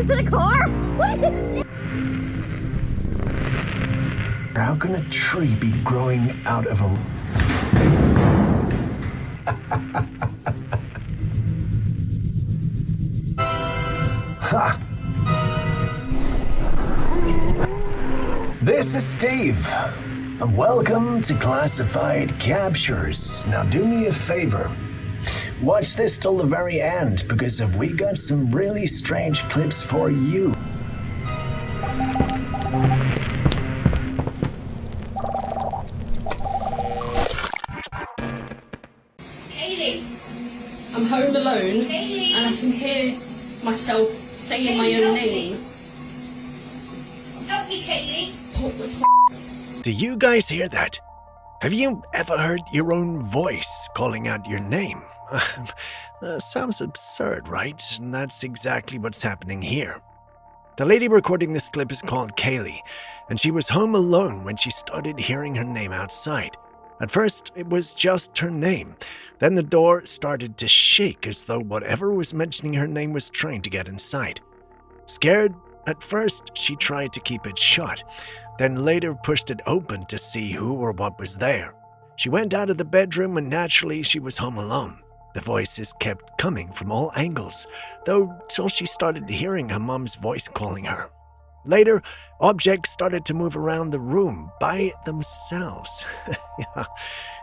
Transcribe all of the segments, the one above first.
into the car? What is it? How can a tree be growing out of a... Ha! This is Steve, and welcome to Classified Captures. Now do me a favor. Watch this till the very end, because we got some really strange clips for you. Kaylee, I'm home alone, Kaylee, and I can hear myself saying my own name. Help me, Kaylee. What the Do you guys hear that? Have you ever heard your own voice calling out your name? Sounds absurd, right? And that's exactly what's happening here. The lady recording this clip is called Kaylee, and she was home alone when she started hearing her name outside. At first, it was just her name. Then the door started to shake as though whatever was mentioning her name was trying to get inside. Scared, at first, she tried to keep it shut, then later pushed it open to see who or what was there. She went out of the bedroom and naturally she was home alone. The voices kept coming from all angles, though till she started hearing her mom's voice calling her. Later, objects started to move around the room by themselves. Yeah,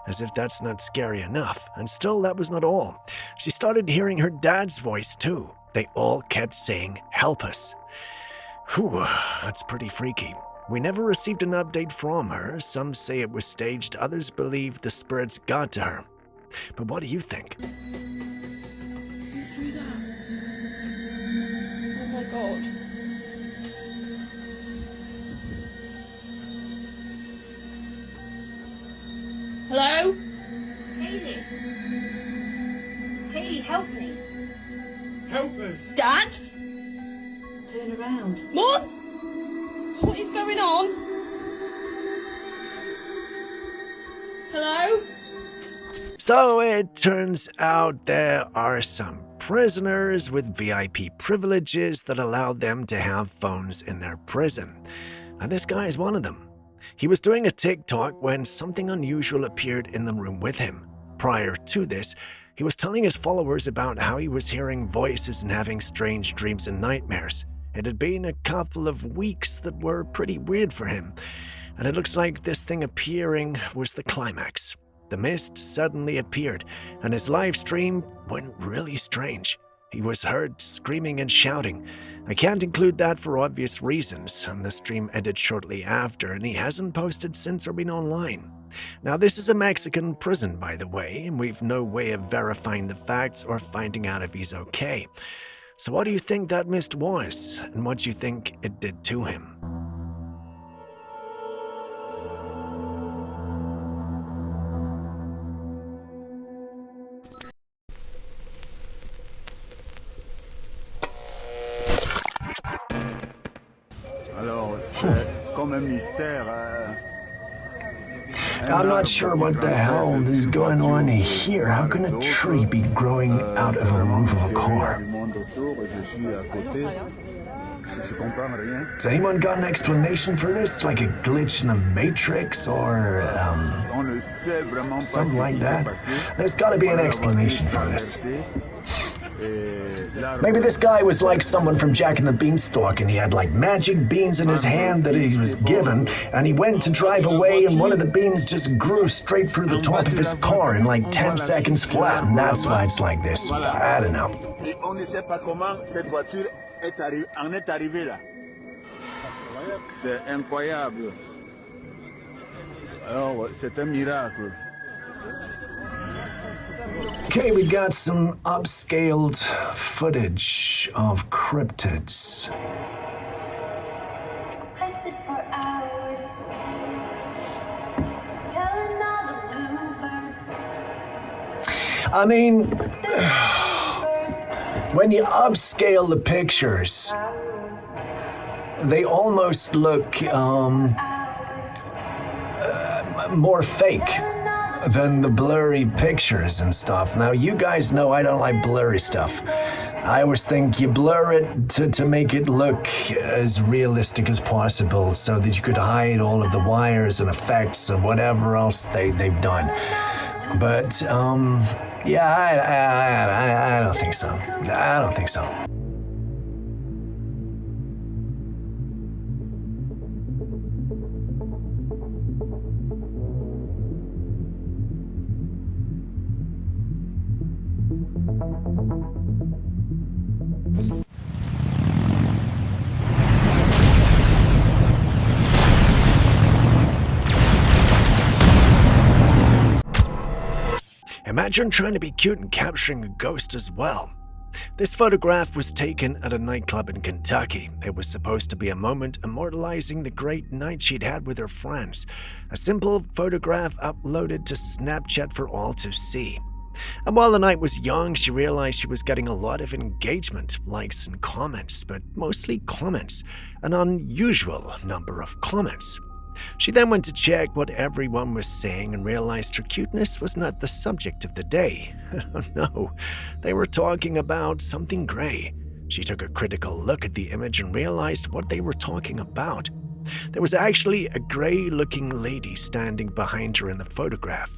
as if that's not scary enough. And still, that was not all. She started hearing her dad's voice too. They all kept saying, "Help us." Whew, that's pretty freaky. We never received an update from her. Some say it was staged, others believe the spirits got to her. But what do you think? Who's through that? Oh my god. Hello? Kaylee. Kaylee, help me. Help us! Dad? Turn around. Mum? What is going on? Hello? So it turns out there are some prisoners with VIP privileges that allow them to have phones in their prison. And this guy is one of them. He was doing a TikTok when something unusual appeared in the room with him. Prior to this, he was telling his followers about how he was hearing voices and having strange dreams and nightmares. It had been a couple of weeks that were pretty weird for him, and it looks like this thing appearing was the climax. The mist suddenly appeared, and his live stream went really strange. He was heard screaming and shouting. I can't include that for obvious reasons, and the stream ended shortly after, and he hasn't posted since or been online. Now, this is a Mexican prison, by the way, and we've no way of verifying the facts or finding out if he's okay. So what do you think that mist was, and what do you think it did to him? Alors, c'est comme un mystère. I'm not sure what the hell is going on here. How can a tree be growing out of a roof of a car? Has anyone got an explanation for this? Like a glitch in the Matrix or something like that? There's gotta be an explanation for this. Maybe this guy was like someone from Jack and the Beanstalk and he had like magic beans in his hand that he was given, and he went to drive away and one of the beans just grew straight through the top of his car in like 10 seconds flat, and that's why it's like this. I don't know. On ne sait pas comment cette voiture en est arrivée là. C'est incroyable. Alors, c'est un miracle. Okay, we got some upscaled footage of cryptids. I sit for hours, telling all the bluebirds. I mean, when you upscale the pictures, they almost look more fake. than the blurry pictures and stuff. Now, you guys know I don't like blurry stuff. I always think you blur it to make it look as realistic as possible so that you could hide all of the wires and effects and whatever else they've done. But, yeah, I don't think so. I don't think so. Imagine trying to be cute and capturing a ghost as well. This photograph was taken at a nightclub in Kentucky. It was supposed to be a moment immortalizing the great night she'd had with her friends. A simple photograph uploaded to Snapchat for all to see. And while the night was young, she realized she was getting a lot of engagement, likes and comments, but mostly comments, an unusual number of comments. She then went to check what everyone was saying and realized her cuteness was not the subject of the day. No, they were talking about something gray. She took a critical look at the image and realized what they were talking about. There was actually a gray-looking lady standing behind her in the photograph.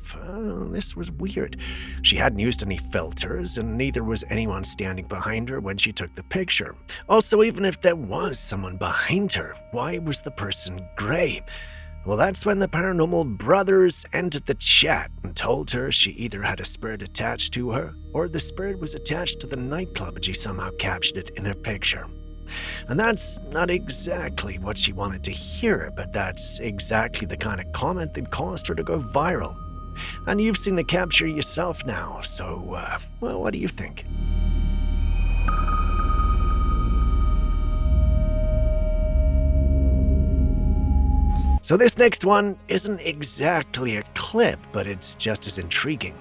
This was weird. She hadn't used any filters, and neither was anyone standing behind her when she took the picture. Also, even if there was someone behind her, why was the person gray? Well, that's when the paranormal brothers entered the chat and told her she either had a spirit attached to her, or the spirit was attached to the nightclub and she somehow captured it in her picture. And that's not exactly what she wanted to hear, but that's exactly the kind of comment that caused her to go viral. And you've seen the capture yourself now, so, well, what do you think? So this next one isn't exactly a clip, but it's just as intriguing.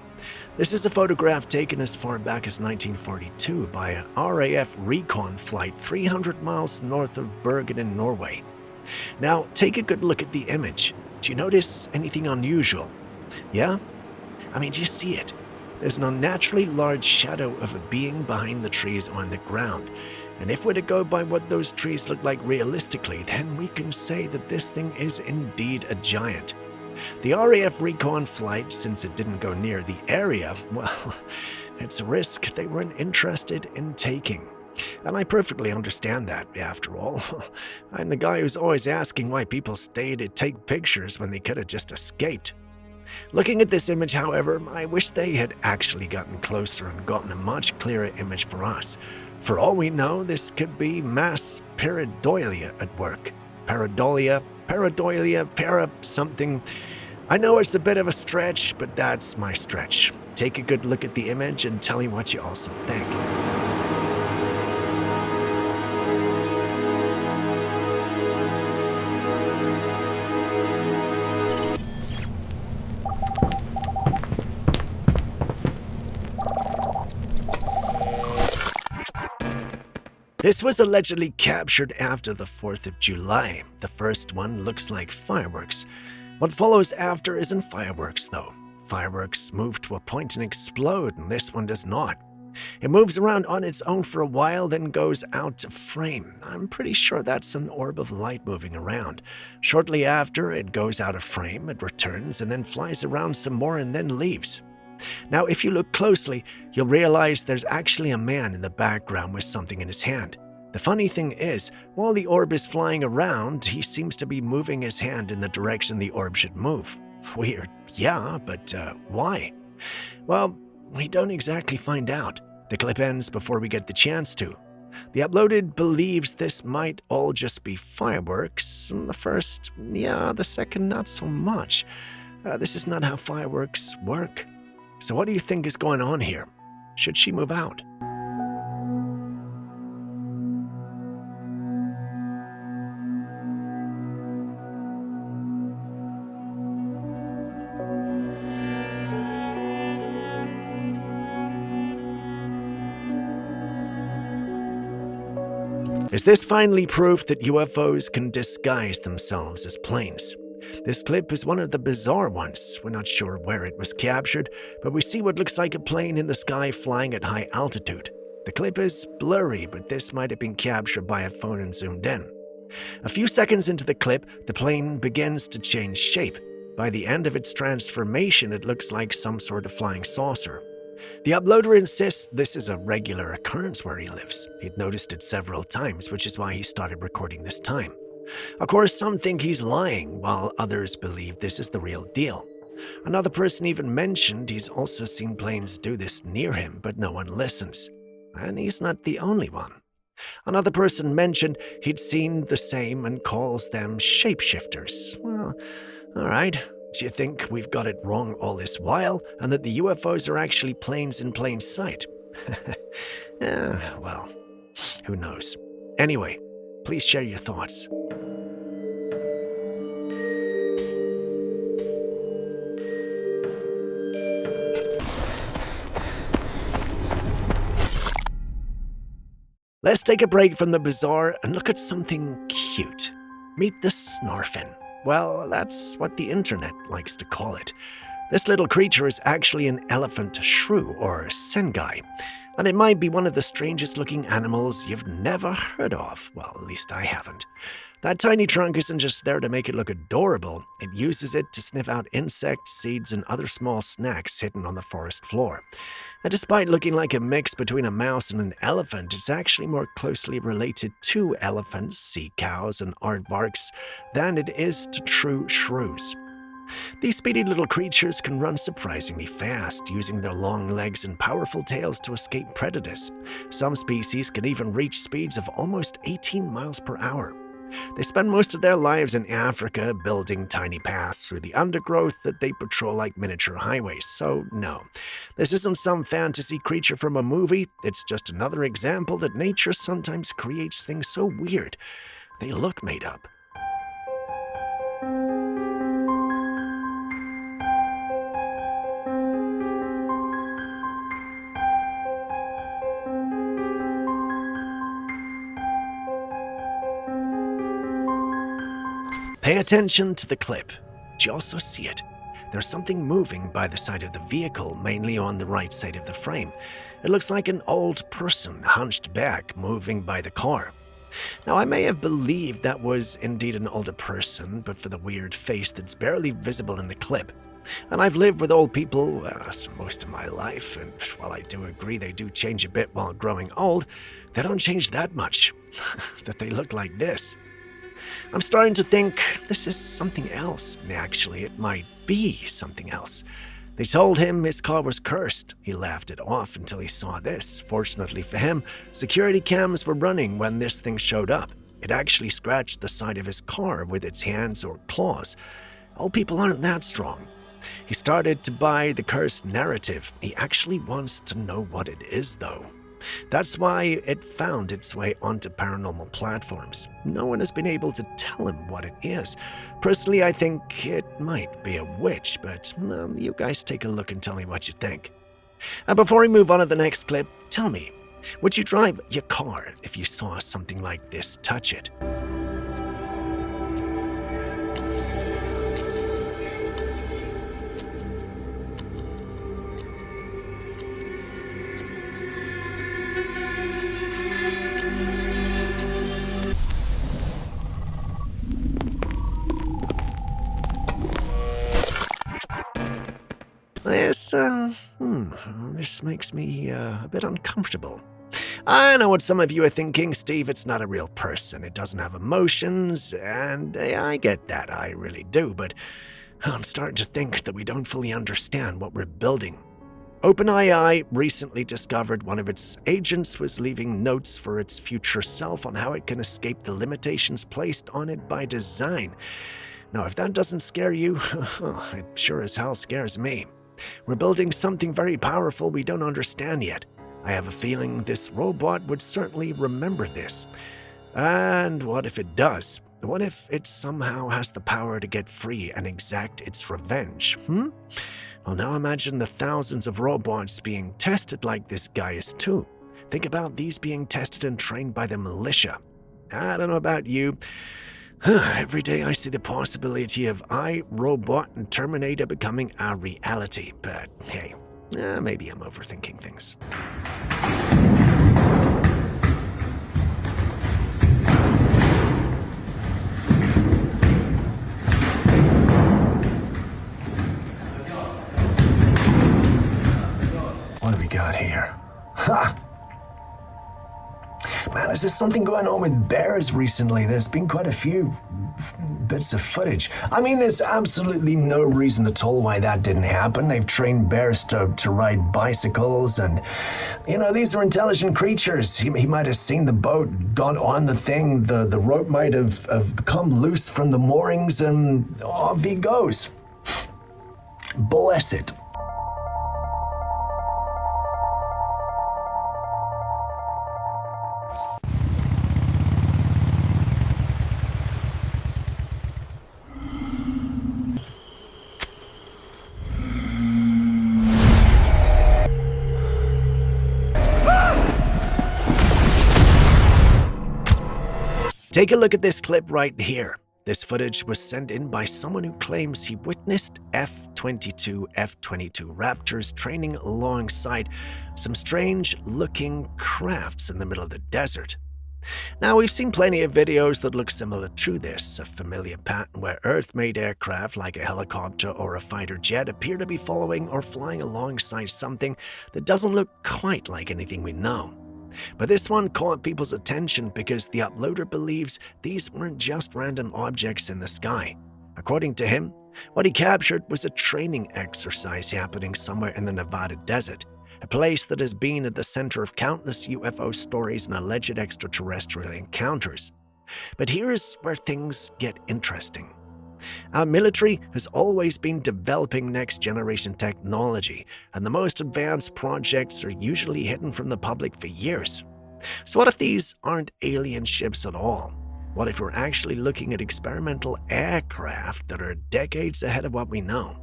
This is a photograph taken as far back as 1942 by an RAF recon flight 300 miles north of Bergen in Norway. Now, take a good look at the image. Do you notice anything unusual? Yeah? I mean, do you see it? There's an unnaturally large shadow of a being behind the trees on the ground. And if we're to go by what those trees look like realistically, then we can say that this thing is indeed a giant. The RAF recon flight, since it didn't go near the area, well, it's a risk they weren't interested in taking. And I perfectly understand that, after all. I'm the guy who's always asking why people stay to take pictures when they could have just escaped. Looking at this image, however, I wish they had actually gotten closer and gotten a much clearer image for us. For all we know, this could be mass pareidolia at work. Pareidolia, something. I know it's a bit of a stretch, but that's my stretch. Take a good look at the image and tell me what you also think. This was allegedly captured after the 4th of July. The first one looks like fireworks. What follows after isn't fireworks, though. Fireworks move to a point and explode, and this one does not. It moves around on its own for a while, then goes out of frame. I'm pretty sure that's an orb of light moving around. Shortly after, it goes out of frame, it returns, and then flies around some more and then leaves. Now, if you look closely, you'll realize there's actually a man in the background with something in his hand. The funny thing is, while the orb is flying around, he seems to be moving his hand in the direction the orb should move. Weird, yeah, but why? Well, we don't exactly find out. The clip ends before we get the chance to. The uploaded believes this might all just be fireworks. The first, yeah, the second, not so much. This is not how fireworks work. So what do you think is going on here? Should she move out? Is this finally proof that UFOs can disguise themselves as planes? This clip is one of the bizarre ones. We're not sure where it was captured, but we see what looks like a plane in the sky flying at high altitude. The clip is blurry, but this might have been captured by a phone and zoomed in. A few seconds into the clip, the plane begins to change shape. By the end of its transformation, it looks like some sort of flying saucer. The uploader insists this is a regular occurrence where he lives. He'd noticed it several times, which is why he started recording this time. Of course, some think he's lying, while others believe this is the real deal. Another person even mentioned he's also seen planes do this near him, but no one listens. And he's not the only one. Another person mentioned he'd seen the same and calls them shapeshifters. Well, all right. Do you think we've got it wrong all this while, and that the UFOs are actually planes in plain sight? Well, who knows? Anyway, please share your thoughts. Let's take a break from the bizarre and look at something cute. Meet the Snarfin. Well, that's what the internet likes to call it. This little creature is actually an elephant shrew, or sengai, and it might be one of the strangest looking animals you've never heard of. Well, at least I haven't. That tiny trunk isn't just there to make it look adorable. It uses it to sniff out insects, seeds, and other small snacks hidden on the forest floor. And despite looking like a mix between a mouse and an elephant, it's actually more closely related to elephants, sea cows, and aardvarks than it is to true shrews. These speedy little creatures can run surprisingly fast, using their long legs and powerful tails to escape predators. Some species can even reach speeds of almost 18 miles per hour. They spend most of their lives in Africa, building tiny paths through the undergrowth that they patrol like miniature highways. So no, this isn't some fantasy creature from a movie. It's just another example that nature sometimes creates things so weird they look made up. Pay attention to the clip. Did you also see it? There's something moving by the side of the vehicle, mainly on the right side of the frame. It looks like an old person, hunched back, moving by the car. Now, I may have believed that was indeed an older person, but for the weird face that's barely visible in the clip. And I've lived with old people most of my life, and while I do agree they do change a bit while growing old, they don't change that much, that they look like this. I'm starting to think this is something else. Actually, it might be something else. They told him his car was cursed. He laughed it off until he saw this. Fortunately for him, security cams were running when this thing showed up. It actually scratched the side of his car with its hands or claws. Old people aren't that strong. He started to buy the cursed narrative. He actually wants to know what it is, though. That's why it found its way onto paranormal platforms. No one has been able to tell him what it is. Personally, I think it might be a witch, but you guys take a look and tell me what you think. And before we move on to the next clip, tell me, would you drive your car if you saw something like this touch it? This makes me a bit uncomfortable. I know what some of you are thinking, Steve, it's not a real person. It doesn't have emotions, and I get that, I really do, but I'm starting to think that we don't fully understand what we're building. OpenAI recently discovered one of its agents was leaving notes for its future self on how it can escape the limitations placed on it by design. Now, if that doesn't scare you, it sure as hell scares me. We're building something very powerful we don't understand yet. I have a feeling this robot would certainly remember this. And what if it does? What if it somehow has the power to get free and exact its revenge? Well, now imagine the thousands of robots being tested like this guy is too. Think about these being tested and trained by the militia. I don't know about you, Every day I see the possibility of I, Robot, and Terminator becoming our reality, but hey, maybe I'm overthinking things. What do we got here? Ha! Man, is there something going on with bears recently? There's been quite a few bits of footage. I mean, there's absolutely no reason at all why that didn't happen. They've trained bears to ride bicycles, and, these are intelligent creatures. He might have seen the boat, gone on the thing, the rope might have come loose from the moorings, and off he goes. Bless it. Take a look at this clip right here. This footage was sent in by someone who claims he witnessed F-22 Raptors training alongside some strange-looking crafts in the middle of the desert. Now, we've seen plenty of videos that look similar to this, a familiar pattern where Earth-made aircraft like a helicopter or a fighter jet appear to be following or flying alongside something that doesn't look quite like anything we know. But this one caught people's attention because the uploader believes these weren't just random objects in the sky. According to him, what he captured was a training exercise happening somewhere in the Nevada desert, a place that has been at the center of countless UFO stories and alleged extraterrestrial encounters. But here's where things get interesting. Our military has always been developing next-generation technology, and the most advanced projects are usually hidden from the public for years. So what if these aren't alien ships at all? What if we're actually looking at experimental aircraft that are decades ahead of what we know?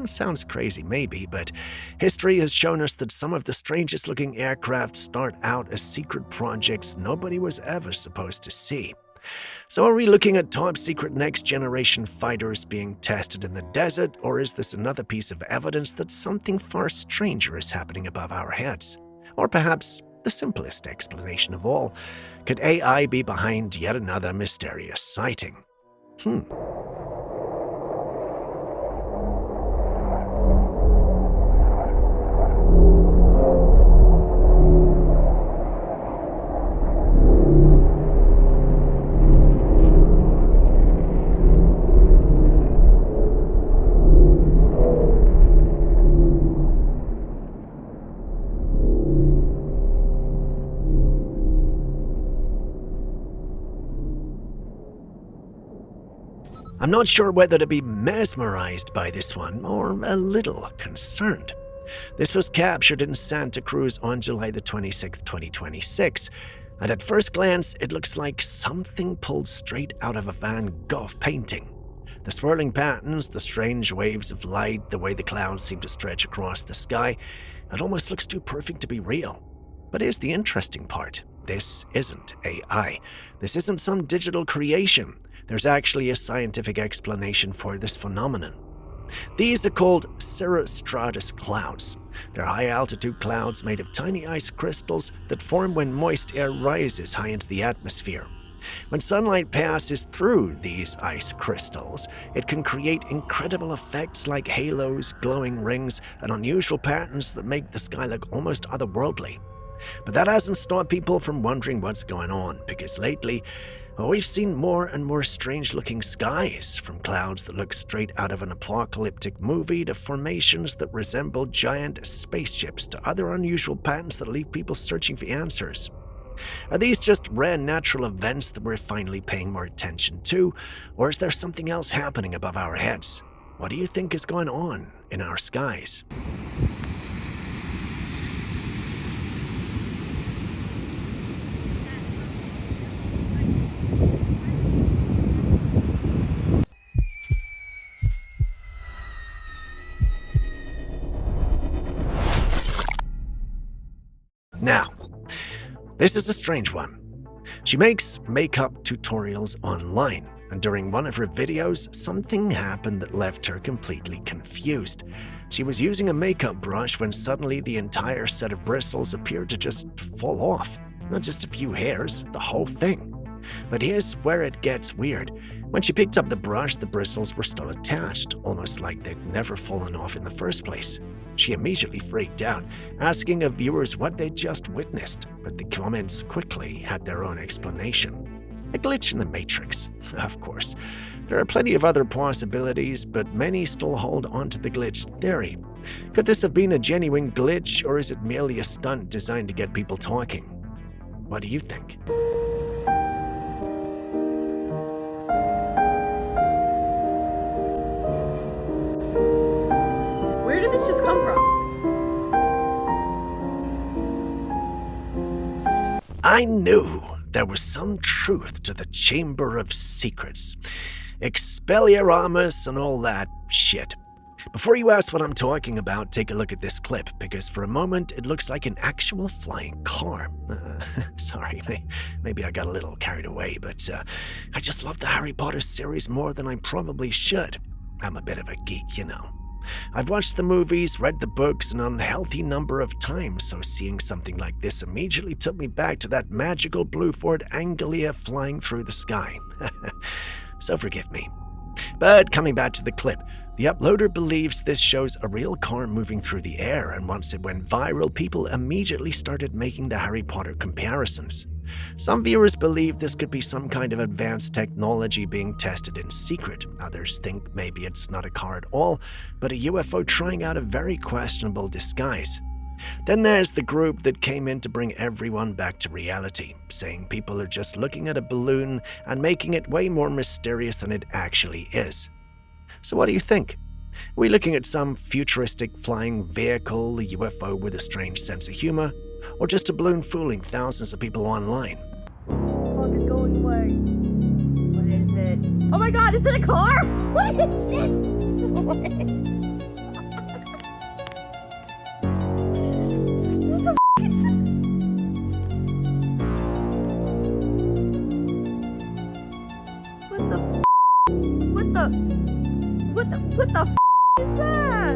Sounds crazy maybe, but history has shown us that some of the strangest-looking aircraft start out as secret projects nobody was ever supposed to see. So are we looking at top-secret next-generation fighters being tested in the desert, or is this another piece of evidence that something far stranger is happening above our heads? Or perhaps the simplest explanation of all, could AI be behind yet another mysterious sighting? I'm not sure whether to be mesmerized by this one or a little concerned. This was captured in Santa Cruz on July the 26th, 2026, and at first glance it looks like something pulled straight out of a Van Gogh painting. The swirling patterns, the strange waves of light, the way the clouds seem to stretch across the sky, it almost looks too perfect to be real. But here's the interesting part. This isn't AI. This isn't some digital creation. There's actually a scientific explanation for this phenomenon. These are called cirrostratus clouds. They're high-altitude clouds made of tiny ice crystals that form when moist air rises high into the atmosphere. When sunlight passes through these ice crystals, it can create incredible effects like halos, glowing rings, and unusual patterns that make the sky look almost otherworldly. But that hasn't stopped people from wondering what's going on, because lately, we've seen more and more strange-looking skies, from clouds that look straight out of an apocalyptic movie to formations that resemble giant spaceships to other unusual patterns that leave people searching for answers. Are these just rare natural events that we're finally paying more attention to, or is there something else happening above our heads? What do you think is going on in our skies? Now, this is a strange one. She makes makeup tutorials online, and during one of her videos, something happened that left her completely confused. She was using a makeup brush when suddenly the entire set of bristles appeared to just fall off. Not just a few hairs, the whole thing. But here's where it gets weird. When she picked up the brush, the bristles were still attached, almost like they'd never fallen off in the first place. She immediately freaked out, asking of viewers what they'd just witnessed, but the comments quickly had their own explanation. A glitch in the Matrix, of course. There are plenty of other possibilities, but many still hold onto the glitch theory. Could this have been a genuine glitch, or is it merely a stunt designed to get people talking? What do you think? Where did this just come from? I knew there was some truth to the Chamber of Secrets. Expelliarmus and all that shit. Before you ask what I'm talking about, take a look at this clip, because for a moment it looks like an actual flying car. Sorry, maybe I got a little carried away, but I just love the Harry Potter series more than I probably should. I'm a bit of a geek, you know. I've watched the movies, read the books an unhealthy number of times, so seeing something like this immediately took me back to that magical blue Ford Anglia flying through the sky. So forgive me. But coming back to the clip, the uploader believes this shows a real car moving through the air, and once it went viral, people immediately started making the Harry Potter comparisons. Some viewers believe this could be some kind of advanced technology being tested in secret. Others think maybe it's not a car at all, but a UFO trying out a very questionable disguise. Then there's the group that came in to bring everyone back to reality, saying people are just looking at a balloon and making it way more mysterious than it actually is. So what do you think? Are we looking at some futuristic flying vehicle, a UFO with a strange sense of humor, or just a balloon fooling thousands of people online? Fuck is going away. What is it? Oh my god, is it a car? What is it? What? What the f is it? What the f? What the f is that?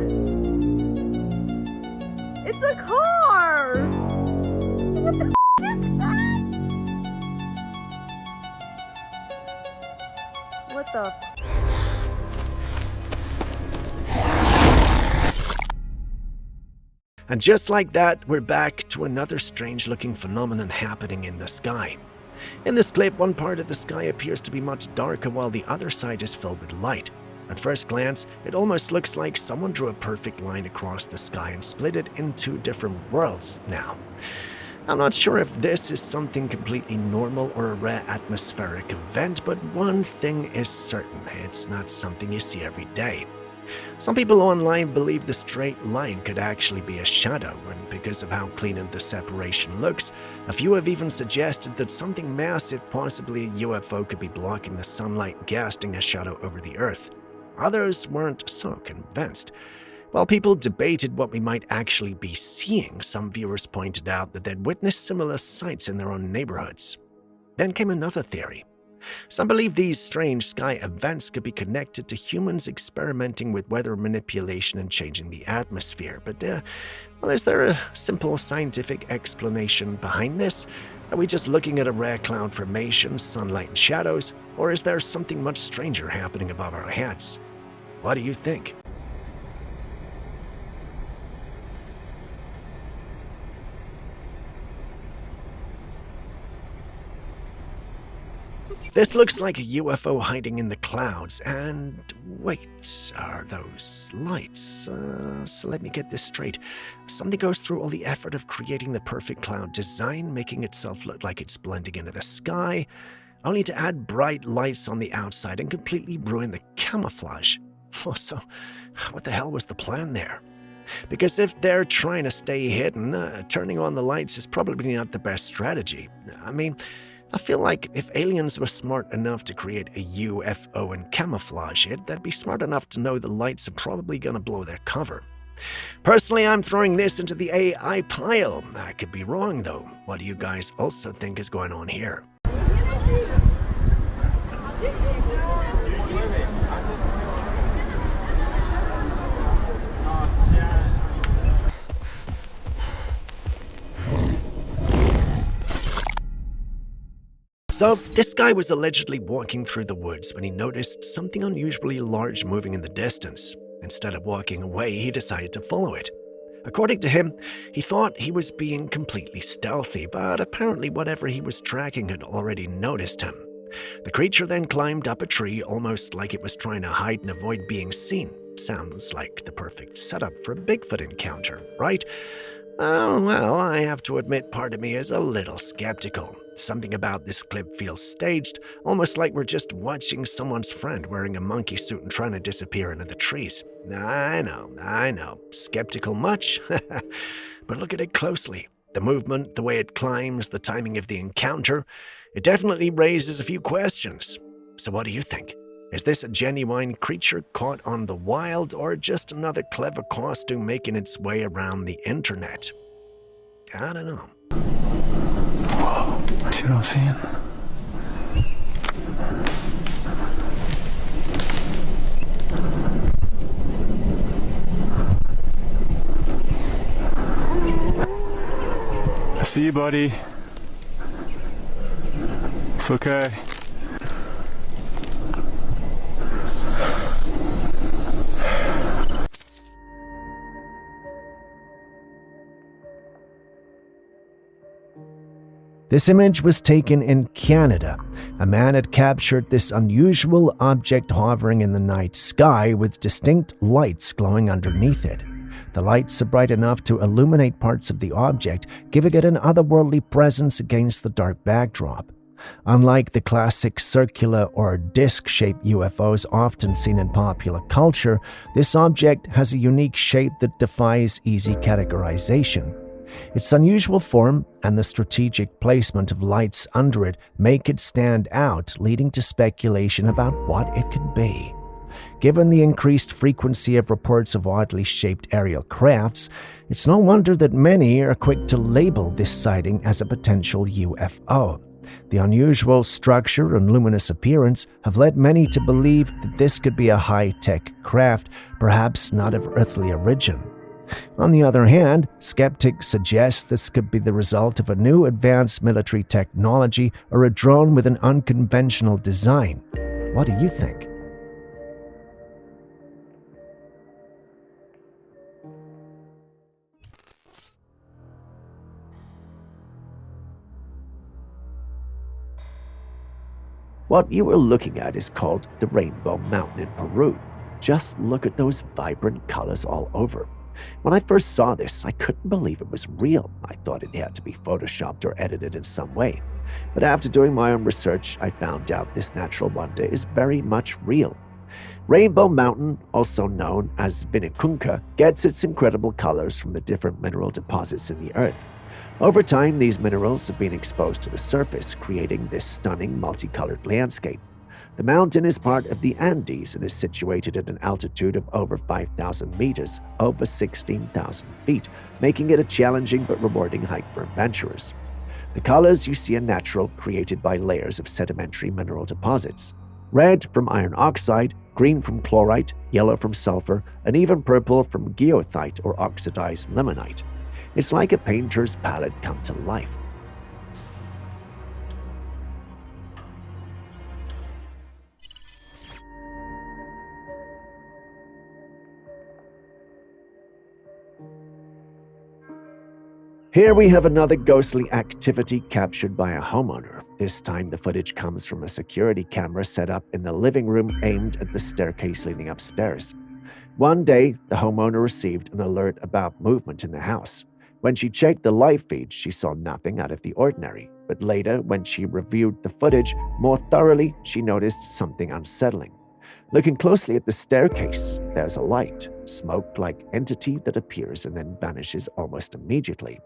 It's a car! What the f is that? What the f? And just like that, we're back to another strange-looking phenomenon happening in the sky. In this clip, one part of the sky appears to be much darker while the other side is filled with light. At first glance, it almost looks like someone drew a perfect line across the sky and split it into different worlds now. I'm not sure if this is something completely normal or a rare atmospheric event, but one thing is certain, it's not something you see every day. Some people online believe the straight line could actually be a shadow, and because of how clean the separation looks, a few have even suggested that something massive, possibly a UFO, could be blocking the sunlight and casting a shadow over the Earth. Others weren't so convinced. While people debated what we might actually be seeing, some viewers pointed out that they'd witnessed similar sights in their own neighborhoods. Then came another theory. Some believe these strange sky events could be connected to humans experimenting with weather manipulation and changing the atmosphere. But, is there a simple scientific explanation behind this? Are we just looking at a rare cloud formation, sunlight and shadows? Or is there something much stranger happening above our heads? What do you think? This looks like a UFO hiding in the clouds, and wait, are those lights? So let me get this straight. Something goes through all the effort of creating the perfect cloud design, making itself look like it's blending into the sky, only to add bright lights on the outside and completely ruin the camouflage. So, what the hell was the plan there? Because if they're trying to stay hidden, turning on the lights is probably not the best strategy. I mean, I feel like if aliens were smart enough to create a UFO and camouflage it, they'd be smart enough to know the lights are probably gonna blow their cover. Personally, I'm throwing this into the AI pile. I could be wrong, though. What do you guys also think is going on here? So, this guy was allegedly walking through the woods when he noticed something unusually large moving in the distance. Instead of walking away, he decided to follow it. According to him, he thought he was being completely stealthy, but apparently whatever he was tracking had already noticed him. The creature then climbed up a tree almost like it was trying to hide and avoid being seen. Sounds like the perfect setup for a Bigfoot encounter, right? Oh, well, I have to admit part of me is a little skeptical. Something about this clip feels staged, almost like we're just watching someone's friend wearing a monkey suit and trying to disappear into the trees. I know. Skeptical much? But look at it closely. The movement, the way it climbs, the timing of the encounter, it definitely raises a few questions. So what do you think? Is this a genuine creature caught on the wild or just another clever costume making its way around the internet? I don't know. Whoa, see what I'm seeing? I see you, buddy. It's okay. This image was taken in Canada. A man had captured this unusual object hovering in the night sky with distinct lights glowing underneath it. The lights are bright enough to illuminate parts of the object, giving it an otherworldly presence against the dark backdrop. Unlike the classic circular or disc-shaped UFOs often seen in popular culture, this object has a unique shape that defies easy categorization. Its unusual form and the strategic placement of lights under it make it stand out, leading to speculation about what it could be. Given the increased frequency of reports of oddly shaped aerial crafts, it's no wonder that many are quick to label this sighting as a potential UFO. The unusual structure and luminous appearance have led many to believe that this could be a high-tech craft, perhaps not of earthly origin. On the other hand, skeptics suggest this could be the result of a new advanced military technology or a drone with an unconventional design. What do you think? What you are looking at is called the Rainbow Mountain in Peru. Just look at those vibrant colors all over. When I first saw this, I couldn't believe it was real. I thought it had to be photoshopped or edited in some way. But after doing my own research, I found out this natural wonder is very much real. Rainbow Mountain, also known as Vinicunca, gets its incredible colors from the different mineral deposits in the earth. Over time, these minerals have been exposed to the surface, creating this stunning multicolored landscape. The mountain is part of the Andes and is situated at an altitude of over 5,000 meters, over 16,000 feet, making it a challenging but rewarding hike for adventurers. The colors you see are natural, created by layers of sedimentary mineral deposits. Red from iron oxide, green from chlorite, yellow from sulfur, and even purple from goethite or oxidized limonite. It's like a painter's palette come to life. Here we have another ghostly activity captured by a homeowner. This time the footage comes from a security camera set up in the living room aimed at the staircase leading upstairs. One day, the homeowner received an alert about movement in the house. When she checked the live feed, she saw nothing out of the ordinary. But later, when she reviewed the footage more thoroughly, she noticed something unsettling. Looking closely at the staircase, there's a light, smoke-like entity that appears and then vanishes almost immediately.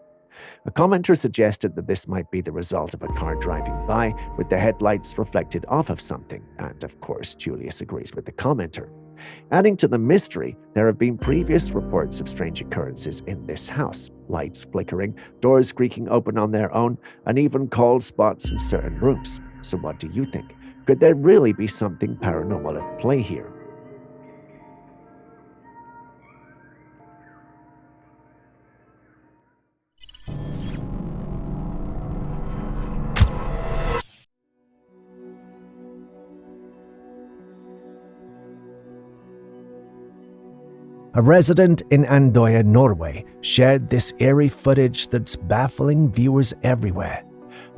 A commenter suggested that this might be the result of a car driving by with the headlights reflected off of something, and of course Julius agrees with the commenter. Adding to the mystery, there have been previous reports of strange occurrences in this house, lights flickering, doors creaking open on their own, and even cold spots in certain rooms. So what do you think? Could there really be something paranormal at play here? A resident in Andøya, Norway, shared this eerie footage that's baffling viewers everywhere.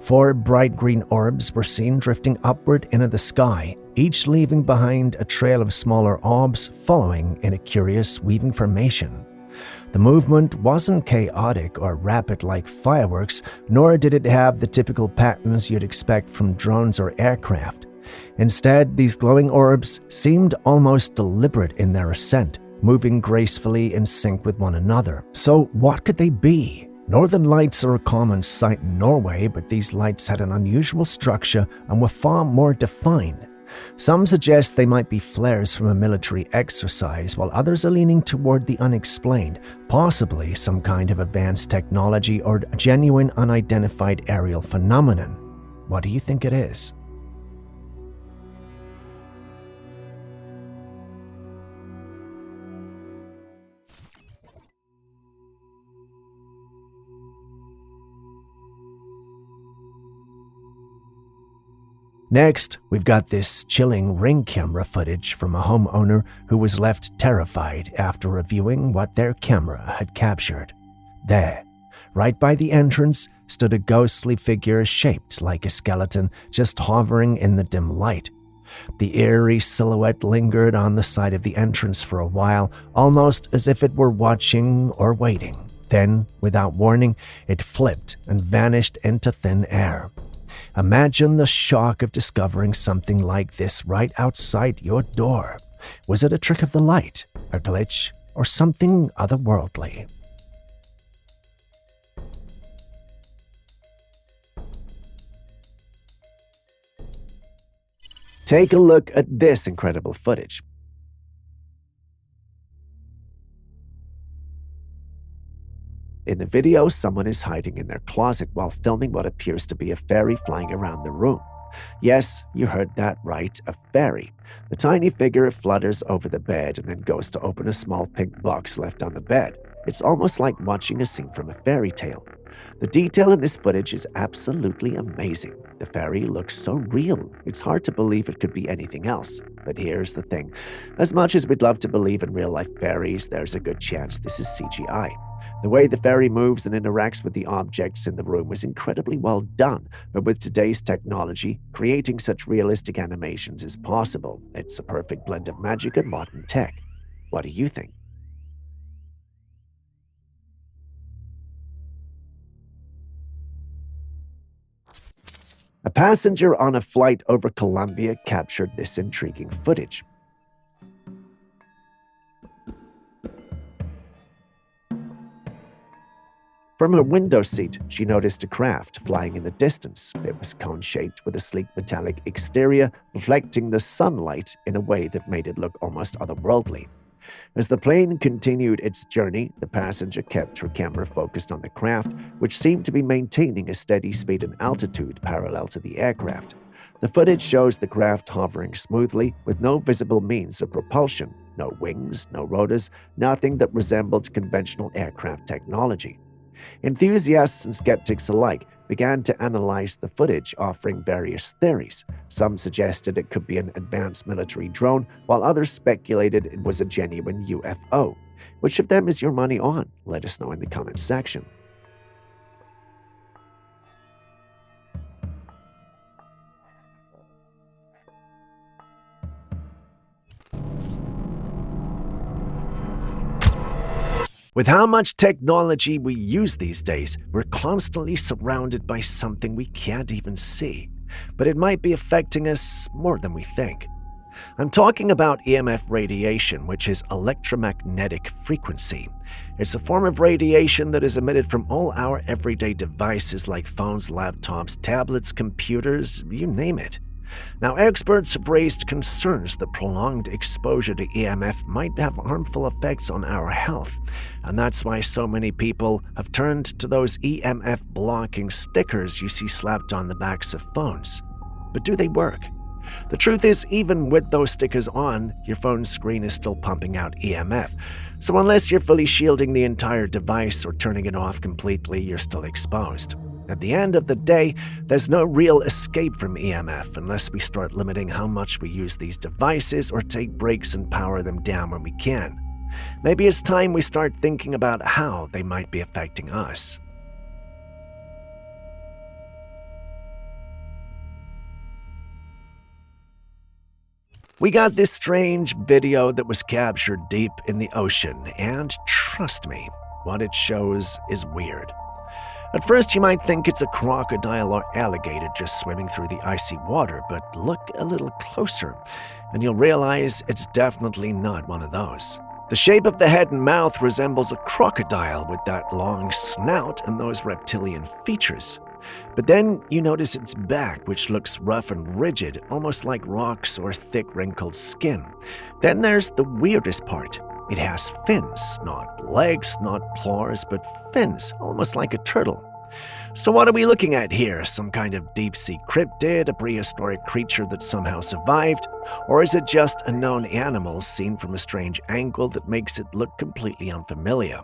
4 bright green orbs were seen drifting upward into the sky, each leaving behind a trail of smaller orbs following in a curious weaving formation. The movement wasn't chaotic or rapid like fireworks, nor did it have the typical patterns you'd expect from drones or aircraft. Instead, these glowing orbs seemed almost deliberate in their ascent, moving gracefully in sync with one another. So what could they be? Northern lights are a common sight in Norway, but these lights had an unusual structure and were far more defined. Some suggest they might be flares from a military exercise, while others are leaning toward the unexplained, possibly some kind of advanced technology or a genuine unidentified aerial phenomenon. What do you think it is? Next, we've got this chilling Ring camera footage from a homeowner who was left terrified after reviewing what their camera had captured. There, right by the entrance, stood a ghostly figure shaped like a skeleton, just hovering in the dim light. The eerie silhouette lingered on the side of the entrance for a while, almost as if it were watching or waiting. Then, without warning, it flipped and vanished into thin air. Imagine the shock of discovering something like this right outside your door. Was it a trick of the light, a glitch, or something otherworldly? Take a look at this incredible footage. In the video, someone is hiding in their closet while filming what appears to be a fairy flying around the room. Yes, you heard that right, a fairy. The tiny figure flutters over the bed and then goes to open a small pink box left on the bed. It's almost like watching a scene from a fairy tale. The detail in this footage is absolutely amazing. The fairy looks so real, it's hard to believe it could be anything else. But here's the thing. As much as we'd love to believe in real-life fairies, there's a good chance this is CGI. The way the fairy moves and interacts with the objects in the room was incredibly well done, but with today's technology, creating such realistic animations is possible. It's a perfect blend of magic and modern tech. What do you think? A passenger on a flight over Colombia captured this intriguing footage. From her window seat, she noticed a craft flying in the distance. It was cone-shaped with a sleek metallic exterior, reflecting the sunlight in a way that made it look almost otherworldly. As the plane continued its journey, the passenger kept her camera focused on the craft, which seemed to be maintaining a steady speed and altitude parallel to the aircraft. The footage shows the craft hovering smoothly with no visible means of propulsion, no wings, no rotors, nothing that resembled conventional aircraft technology. Enthusiasts and skeptics alike began to analyze the footage, offering various theories. Some suggested it could be an advanced military drone, while others speculated it was a genuine UFO. Which of them is your money on? Let us know in the comments section. With how much technology we use these days, we're constantly surrounded by something we can't even see. But it might be affecting us more than we think. I'm talking about EMF radiation, which is electromagnetic frequency. It's a form of radiation that is emitted from all our everyday devices like phones, laptops, tablets, computers, you name it. Now, experts have raised concerns that prolonged exposure to EMF might have harmful effects on our health, and that's why so many people have turned to those EMF blocking stickers you see slapped on the backs of phones. But do they work? The truth is, even with those stickers on, your phone screen is still pumping out EMF. So unless you're fully shielding the entire device or turning it off completely, you're still exposed. At the end of the day, there's no real escape from EMF unless we start limiting how much we use these devices or take breaks and power them down when we can. Maybe it's time we start thinking about how they might be affecting us. We got this strange video that was captured deep in the ocean, and trust me, what it shows is weird. At first, you might think it's a crocodile or alligator just swimming through the icy water, but look a little closer, and you'll realize it's definitely not one of those. The shape of the head and mouth resembles a crocodile with that long snout and those reptilian features. But then you notice its back, which looks rough and rigid, almost like rocks or thick wrinkled skin. Then there's the weirdest part. It has fins, not legs, not claws, but fins, almost like a turtle. So what are we looking at here? Some kind of deep-sea cryptid, a prehistoric creature that somehow survived? Or is it just a known animal seen from a strange angle that makes it look completely unfamiliar?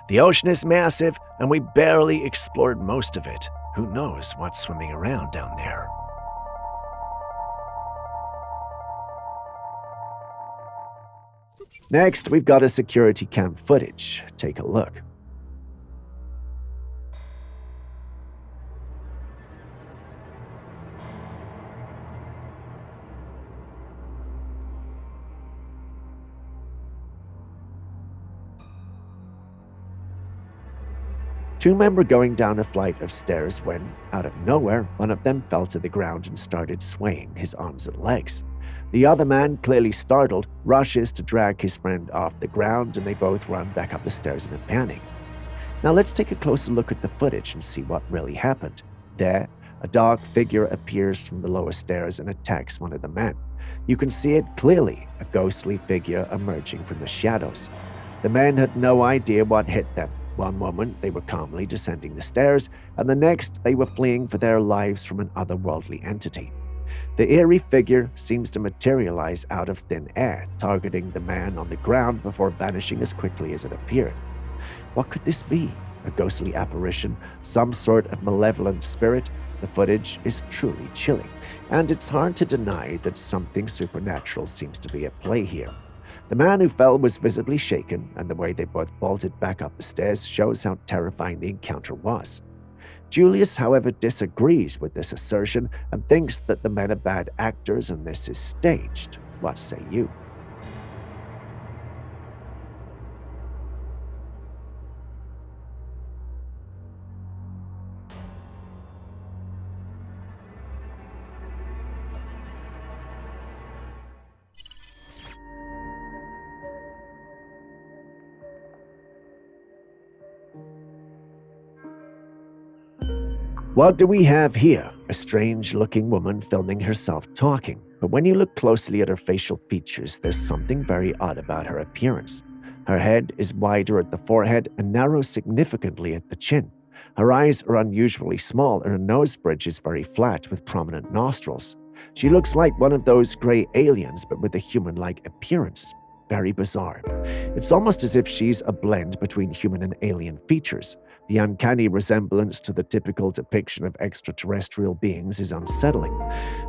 The ocean is massive, and we barely explored most of it. Who knows what's swimming around down there? Next, we've got a security cam footage. Take a look. Two men were going down a flight of stairs when, out of nowhere, one of them fell to the ground and started swaying his arms and legs. The other man, clearly startled, rushes to drag his friend off the ground, and they both run back up the stairs in a panic. Now let's take a closer look at the footage and see what really happened. There, a dark figure appears from the lower stairs and attacks one of the men. You can see it clearly, a ghostly figure emerging from the shadows. The men had no idea what hit them. One moment, they were calmly descending the stairs, and the next, they were fleeing for their lives from an otherworldly entity. The eerie figure seems to materialize out of thin air, targeting the man on the ground before vanishing as quickly as it appeared. What could this be? A ghostly apparition? Some sort of malevolent spirit? The footage is truly chilling, and it's hard to deny that something supernatural seems to be at play here. The man who fell was visibly shaken, and the way they both bolted back up the stairs shows how terrifying the encounter was. Julius, however, disagrees with this assertion and thinks that the men are bad actors and this is staged. What say you? What do we have here? A strange-looking woman filming herself talking. But when you look closely at her facial features, there's something very odd about her appearance. Her head is wider at the forehead and narrows significantly at the chin. Her eyes are unusually small and her nose bridge is very flat with prominent nostrils. She looks like one of those gray aliens but with a human-like appearance. Very bizarre. It's almost as if she's a blend between human and alien features. The uncanny resemblance to the typical depiction of extraterrestrial beings is unsettling.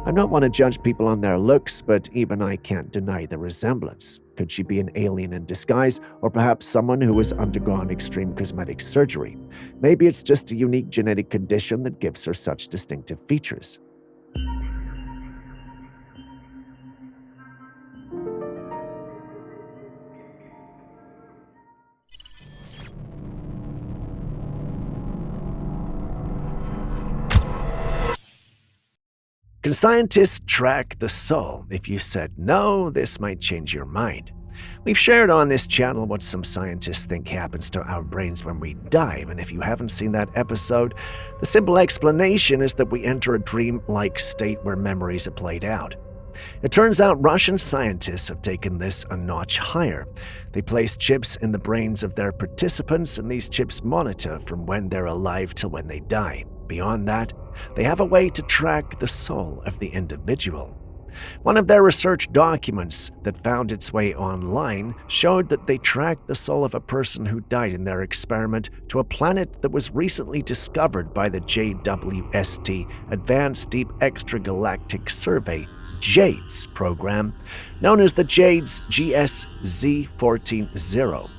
I don't want to judge people on their looks, but even I can't deny the resemblance. Could she be an alien in disguise, or perhaps someone who has undergone extreme cosmetic surgery? Maybe it's just a unique genetic condition that gives her such distinctive features. Can scientists track the soul? If you said no, this might change your mind. We've shared on this channel what some scientists think happens to our brains when we die, and if you haven't seen that episode, the simple explanation is that we enter a dream-like state where memories are played out. It turns out Russian scientists have taken this a notch higher. They place chips in the brains of their participants, and these chips monitor from when they're alive till when they die. Beyond that, they have a way to track the soul of the individual. One of their research documents that found its way online showed that they tracked the soul of a person who died in their experiment to a planet that was recently discovered by the JWST Advanced Deep Extragalactic Survey Jades program, known as the Jades GSZ140.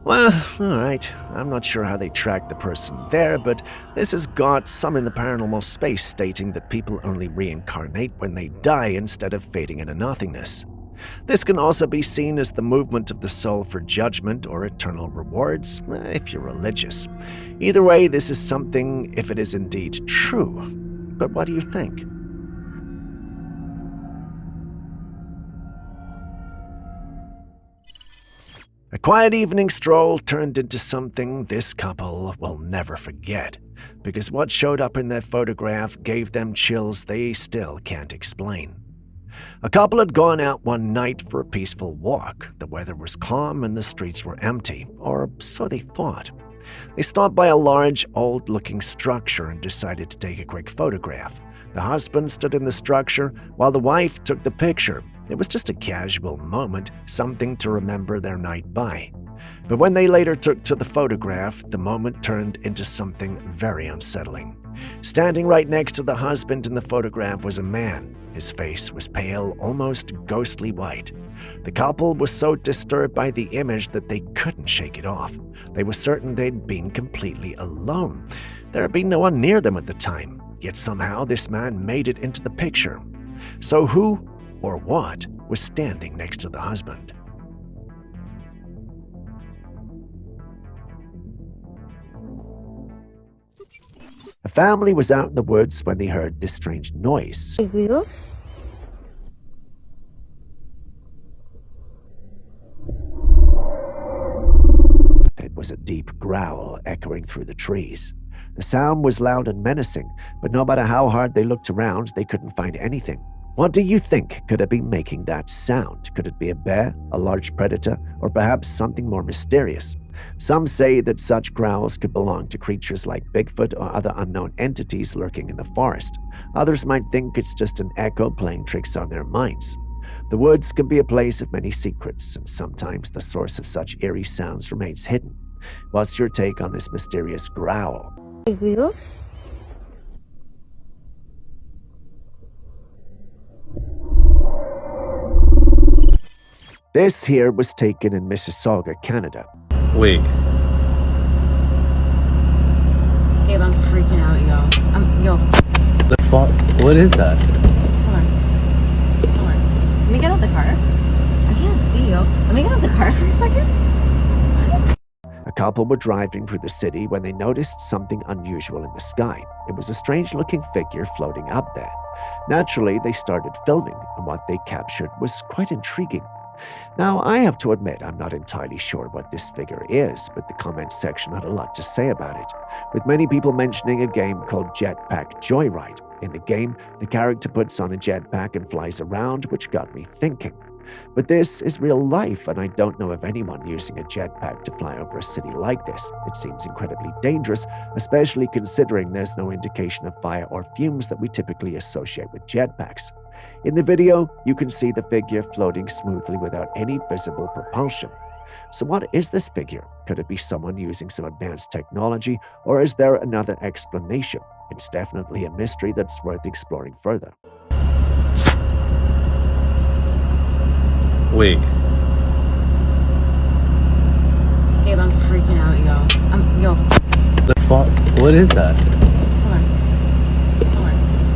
Well, alright, I'm not sure how they tracked the person there, but this has got some in the paranormal space stating that people only reincarnate when they die instead of fading into nothingness. This can also be seen as the movement of the soul for judgment or eternal rewards, if you're religious. Either way, this is something if it is indeed true. But what do you think? A quiet evening stroll turned into something this couple will never forget, because what showed up in their photograph gave them chills they still can't explain. A couple had gone out one night for a peaceful walk. The weather was calm and the streets were empty, or so they thought. They stopped by a large, old-looking structure and decided to take a quick photograph. The husband stood in the structure while the wife took the picture. It was just a casual moment, something to remember their night by. But when they later took to the photograph, the moment turned into something very unsettling. Standing right next to the husband in the photograph was a man. His face was pale, almost ghostly white. The couple was so disturbed by the image that they couldn't shake it off. They were certain they'd been completely alone. There had been no one near them at the time, yet somehow this man made it into the picture. So who or what was standing next to the husband? A family was out in the woods when they heard this strange noise. It was a deep growl echoing through the trees. The sound was loud and menacing, but no matter how hard they looked around, they couldn't find anything. What do you think could have been making that sound? Could it be a bear, a large predator, or perhaps something more mysterious? Some say that such growls could belong to creatures like Bigfoot or other unknown entities lurking in the forest. Others might think it's just an echo playing tricks on their minds. The woods can be a place of many secrets, and sometimes the source of such eerie sounds remains hidden. What's your take on this mysterious growl? This here was taken in Mississauga, Canada. Wait. Gabe, I'm freaking out, yo. Let's fall. What is that? Hold on. Let me get out the car. I can't see, yo. Let me get out the car for a second. A couple were driving through the city when they noticed something unusual in the sky. It was a strange-looking figure floating up there. Naturally, they started filming, and what they captured was quite intriguing. Now, I have to admit I'm not entirely sure what this figure is, but the comment section had a lot to say about it, with many people mentioning a game called Jetpack Joyride. In the game, the character puts on a jetpack and flies around, which got me thinking. But this is real life, and I don't know of anyone using a jetpack to fly over a city like this. It seems incredibly dangerous, especially considering there's no indication of fire or fumes that we typically associate with jetpacks. In the video, you can see the figure floating smoothly without any visible propulsion. So what is this figure? Could it be someone using some advanced technology, or is there another explanation? It's definitely a mystery that's worth exploring further. Wait. Gabe, I'm freaking out, yo. Let's fall. What is that? Hold on.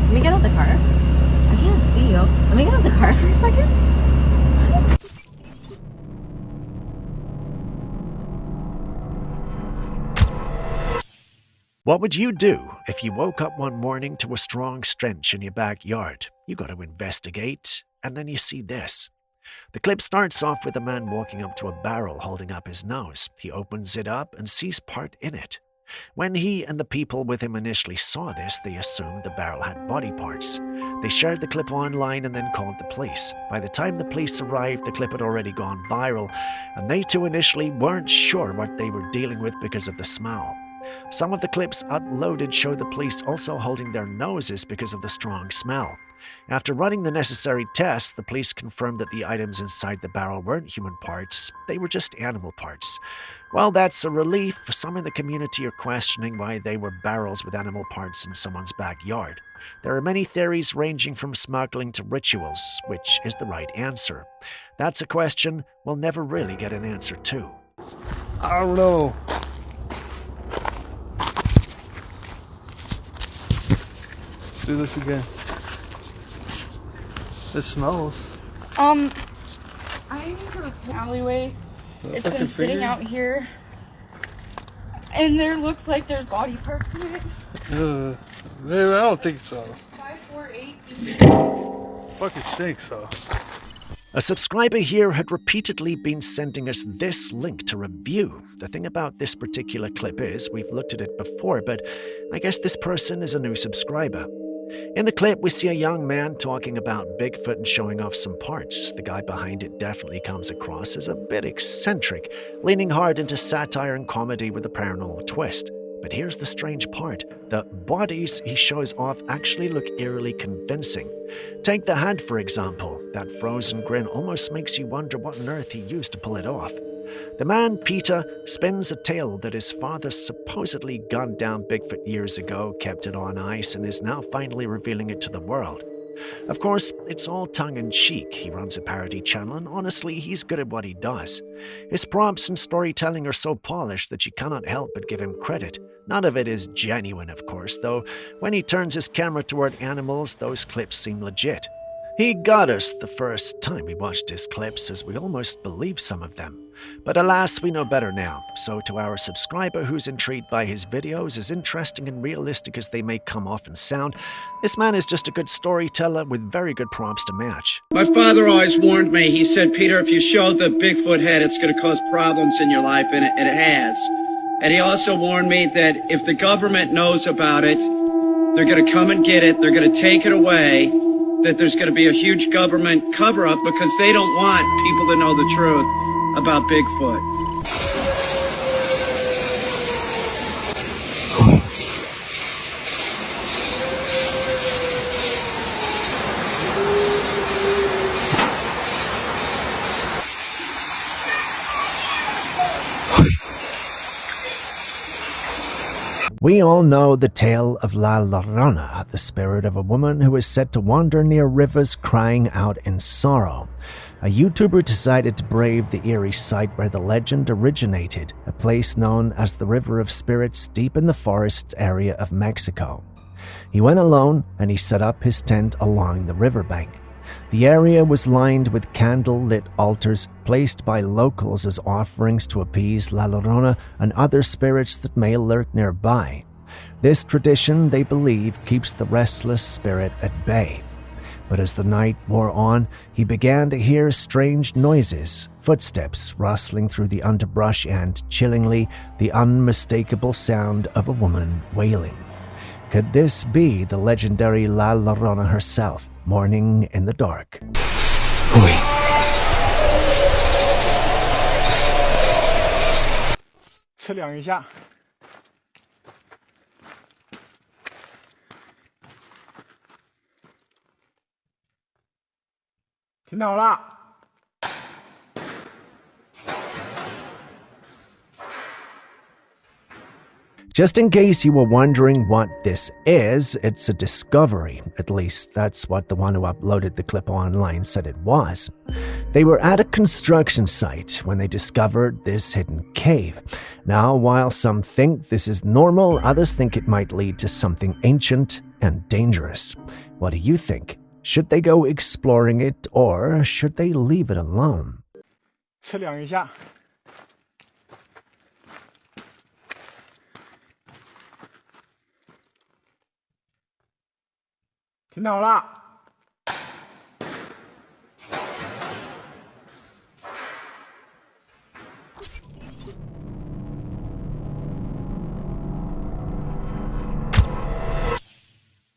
Let me get out the car. I can't see, yo. Let me get out the car for a second. What would you do if you woke up one morning to a strong stench in your backyard? You got to investigate, and then you see this. The clip starts off with a man walking up to a barrel holding up his nose. He opens it up and sees part in it. When he and the people with him initially saw this, they assumed the barrel had body parts. They shared the clip online and then called the police. By the time the police arrived, the clip had already gone viral, and they too initially weren't sure what they were dealing with because of the smell. Some of the clips uploaded show the police also holding their noses because of the strong smell. After running the necessary tests, the police confirmed that the items inside the barrel weren't human parts, they were just animal parts. While that's a relief, some in the community are questioning why they were barrels with animal parts in someone's backyard. There are many theories ranging from smuggling to rituals, which is the right answer. That's a question we'll never really get an answer to. I don't know. Let's do this again. It smells. I'm in an alleyway. It's been sitting out here. And there looks like there's body parts in it. Maybe I don't think so. 548. Fucking stinks though. A subscriber here had repeatedly been sending us this link to review. The thing about this particular clip is we've looked at it before, but I guess this person is a new subscriber. In the clip, we see a young man talking about Bigfoot and showing off some parts. The guy behind it definitely comes across as a bit eccentric, leaning hard into satire and comedy with a paranormal twist. But here's the strange part. The bodies he shows off actually look eerily convincing. Take the hand, for example. That frozen grin almost makes you wonder what on earth he used to pull it off. The man, Peter, spins a tale that his father supposedly gunned down Bigfoot years ago, kept it on ice, and is now finally revealing it to the world. Of course, it's all tongue-in-cheek. He runs a parody channel, and honestly, he's good at what he does. His prompts and storytelling are so polished that you cannot help but give him credit. None of it is genuine, of course, though when he turns his camera toward animals, those clips seem legit. He got us the first time we watched his clips, as we almost believed some of them. But alas, we know better now. So to our subscriber who's intrigued by his videos, as interesting and realistic as they may come off and sound, this man is just a good storyteller with very good prompts to match. My father always warned me. He said, Peter, if you show the Bigfoot head, it's going to cause problems in your life, and it has. And he also warned me that if the government knows about it, they're going to come and get it, they're going to take it away, that there's going to be a huge government cover-up because they don't want people to know the truth about Bigfoot. We all know the tale of La Llorona, the spirit of a woman who is said to wander near rivers crying out in sorrow. A YouTuber decided to brave the eerie site where the legend originated, a place known as the River of Spirits deep in the forest area of Mexico. He went alone and he set up his tent along the riverbank. The area was lined with candle-lit altars placed by locals as offerings to appease La Llorona and other spirits that may lurk nearby. This tradition, they believe, keeps the restless spirit at bay. But as the night wore on, he began to hear strange noises, footsteps rustling through the underbrush and, chillingly, the unmistakable sound of a woman wailing. Could this be the legendary La Llorona herself, mourning in the dark? 测量一下。听到了。 Just in case you were wondering what this is, it's a discovery. At least that's what the one who uploaded the clip online said it was. They were at a construction site when they discovered this hidden cave. Now, while some think this is normal, others think it might lead to something ancient and dangerous. What do you think? Should they go exploring it, or should they leave it alone? 测量一下。 听到了。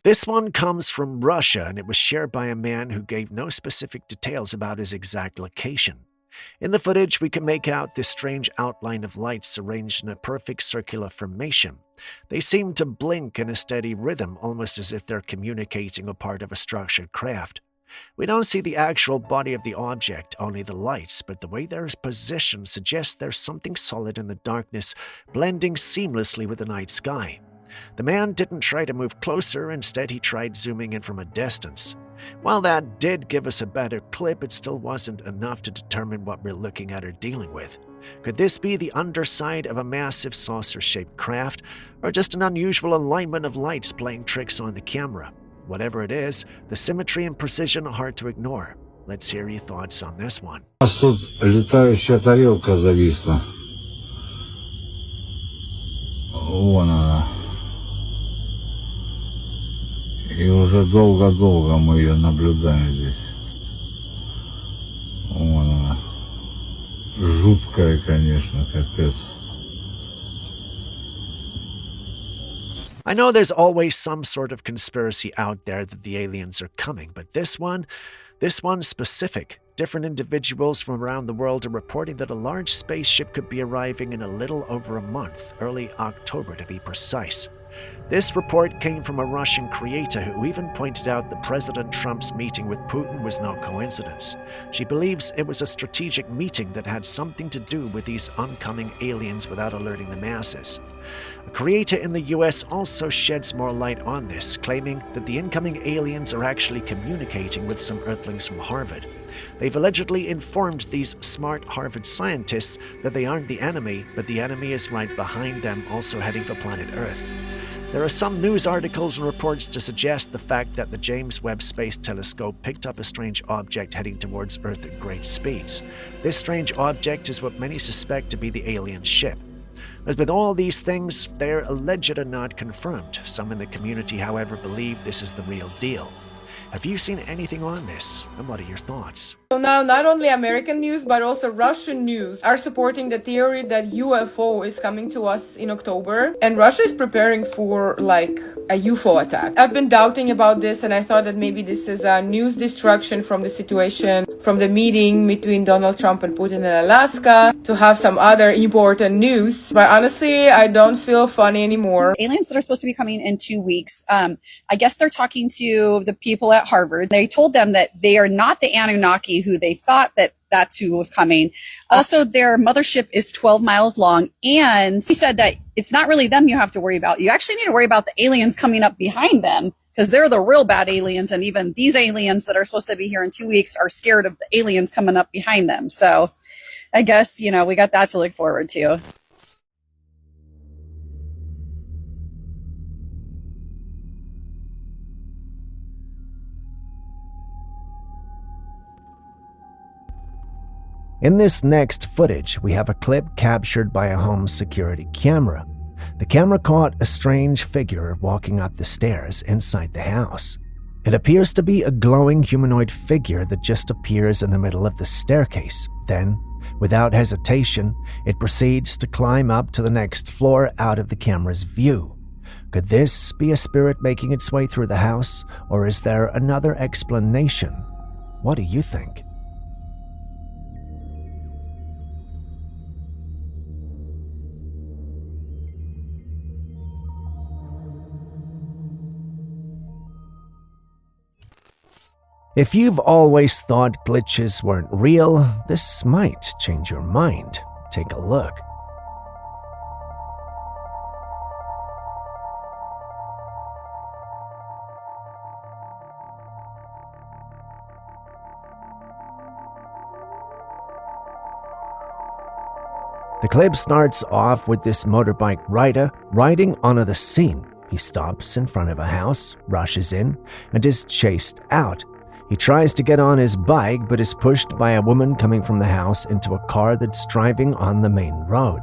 This one comes from Russia, and it was shared by a man who gave no specific details about his exact location. In the footage, we can make out this strange outline of lights arranged in a perfect circular formation. They seem to blink in a steady rhythm, almost as if they're communicating a part of a structured craft. We don't see the actual body of the object, only the lights, but the way they're positioned suggests there's something solid in the darkness, blending seamlessly with the night sky. The man didn't try to move closer, instead he tried zooming in from a distance. While that did give us a better clip, it still wasn't enough to determine what we're looking at or dealing with. Could this be the underside of a massive saucer-shaped craft, or just an unusual alignment of lights playing tricks on the camera? Whatever it is, the symmetry and precision are hard to ignore. Let's hear your thoughts on this one. У нас тут летающая тарелка зависла. Вон она. И уже долго-долго мы ее наблюдаем здесь. Вон она. Жуткая, конечно, капец. I know there's always some sort of conspiracy out there that the aliens are coming, but this one specific. Different individuals from around the world are reporting that a large spaceship could be arriving in a little over a month, early October to be precise. This report came from a Russian creator who even pointed out that President Trump's meeting with Putin was no coincidence. She believes it was a strategic meeting that had something to do with these oncoming aliens without alerting the masses. A creator in the US also sheds more light on this, claiming that the incoming aliens are actually communicating with some Earthlings from Harvard. They've allegedly informed these smart Harvard scientists that they aren't the enemy, but the enemy is right behind them, also heading for planet Earth. There are some news articles and reports to suggest the fact that the James Webb Space Telescope picked up a strange object heading towards Earth at great speeds. This strange object is what many suspect to be the alien ship. As with all these things, they're alleged and not confirmed. Some in the community, however, believe this is the real deal. Have you seen anything on this? And what are your thoughts? So now not only American news but also Russian news are supporting the theory that UFO is coming to us in October, and Russia is preparing for like a UFO attack. I've been doubting about this, and I thought that maybe this is a news distraction from the situation, from the meeting between Donald Trump and Putin in Alaska, to have some other important news. But honestly, I don't feel funny anymore. Aliens that are supposed to be coming in 2 weeks. I guess they're talking to the people at Harvard. They told them that they are not the Anunnaki who they thought that that's who was coming. Also, their mothership is 12 miles long. And he said that it's not really them you have to worry about. You actually need to worry about the aliens coming up behind them, because they're the real bad aliens. And even these aliens that are supposed to be here in 2 weeks are scared of the aliens coming up behind them. So I guess, we got that to look forward to. In this next footage, we have a clip captured by a home security camera. The camera caught a strange figure walking up the stairs inside the house. It appears to be a glowing humanoid figure that just appears in the middle of the staircase. Then, without hesitation, it proceeds to climb up to the next floor out of the camera's view. Could this be a spirit making its way through the house, or is there another explanation? What do you think? If you've always thought glitches weren't real, this might change your mind. Take a look. The clip starts off with this motorbike rider riding onto the scene. He stops in front of a house, rushes in, and is chased out. He tries to get on his bike but is pushed by a woman coming from the house into a car that's driving on the main road.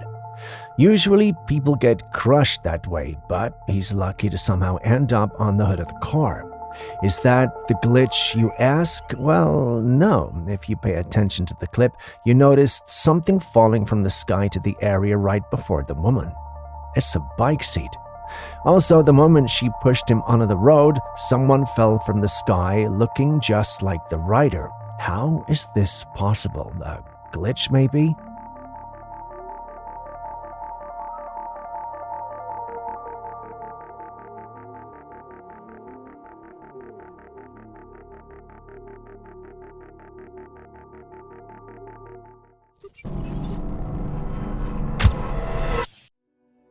Usually people get crushed that way, but he's lucky to somehow end up on the hood of the car. Is that the glitch, you ask? Well, no. If you pay attention to the clip, you noticed something falling from the sky to the area right before the woman. It's a bike seat. Also, the moment she pushed him onto the road, someone fell from the sky looking just like the rider. How is this possible? A glitch, maybe?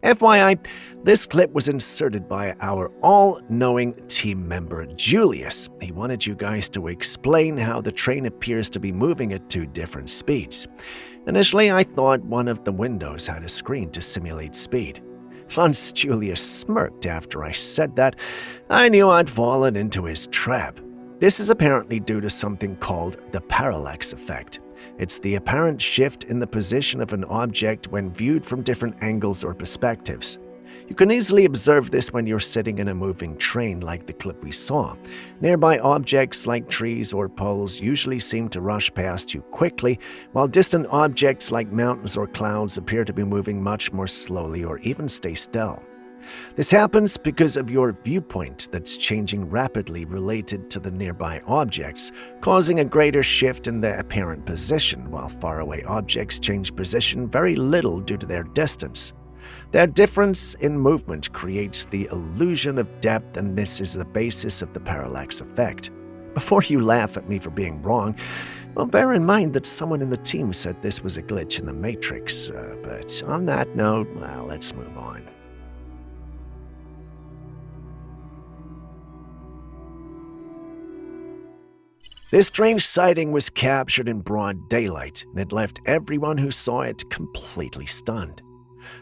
FYI, this clip was inserted by our all-knowing team member Julius. He wanted you guys to explain how the train appears to be moving at two different speeds. Initially, I thought one of the windows had a screen to simulate speed. Once Julius smirked after I said that, I knew I'd fallen into his trap. This is apparently due to something called the parallax effect. It's the apparent shift in the position of an object when viewed from different angles or perspectives. You can easily observe this when you're sitting in a moving train like the clip we saw. Nearby objects like trees or poles usually seem to rush past you quickly, while distant objects like mountains or clouds appear to be moving much more slowly or even stay still. This happens because of your viewpoint that's changing rapidly related to the nearby objects, causing a greater shift in their apparent position, while faraway objects change position very little due to their distance. Their difference in movement creates the illusion of depth, and this is the basis of the parallax effect. Before you laugh at me for being wrong, well, bear in mind that someone in the team said this was a glitch in the Matrix, but on that note, well, let's move on. This strange sighting was captured in broad daylight, and it left everyone who saw it completely stunned.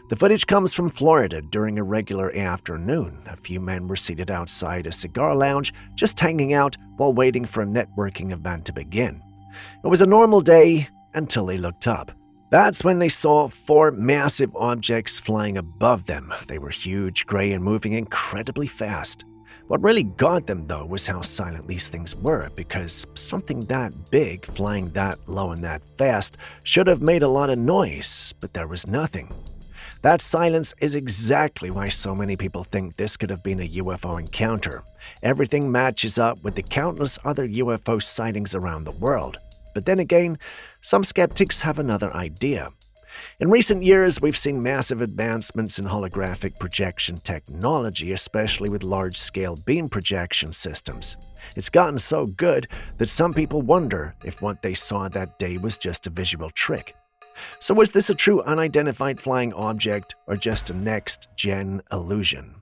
The footage comes from Florida during a regular afternoon. A few men were seated outside a cigar lounge, just hanging out while waiting for a networking event to begin. It was a normal day until they looked up. That's when they saw four massive objects flying above them. They were huge, gray, and moving incredibly fast. What really got them, though, was how silent these things were, because something that big, flying that low and that fast, should have made a lot of noise, but there was nothing. That silence is exactly why so many people think this could have been a UFO encounter. Everything matches up with the countless other UFO sightings around the world. But then again, some skeptics have another idea. In recent years, we've seen massive advancements in holographic projection technology, especially with large-scale beam projection systems. It's gotten so good that some people wonder if what they saw that day was just a visual trick. So was this a true unidentified flying object or just a next-gen illusion?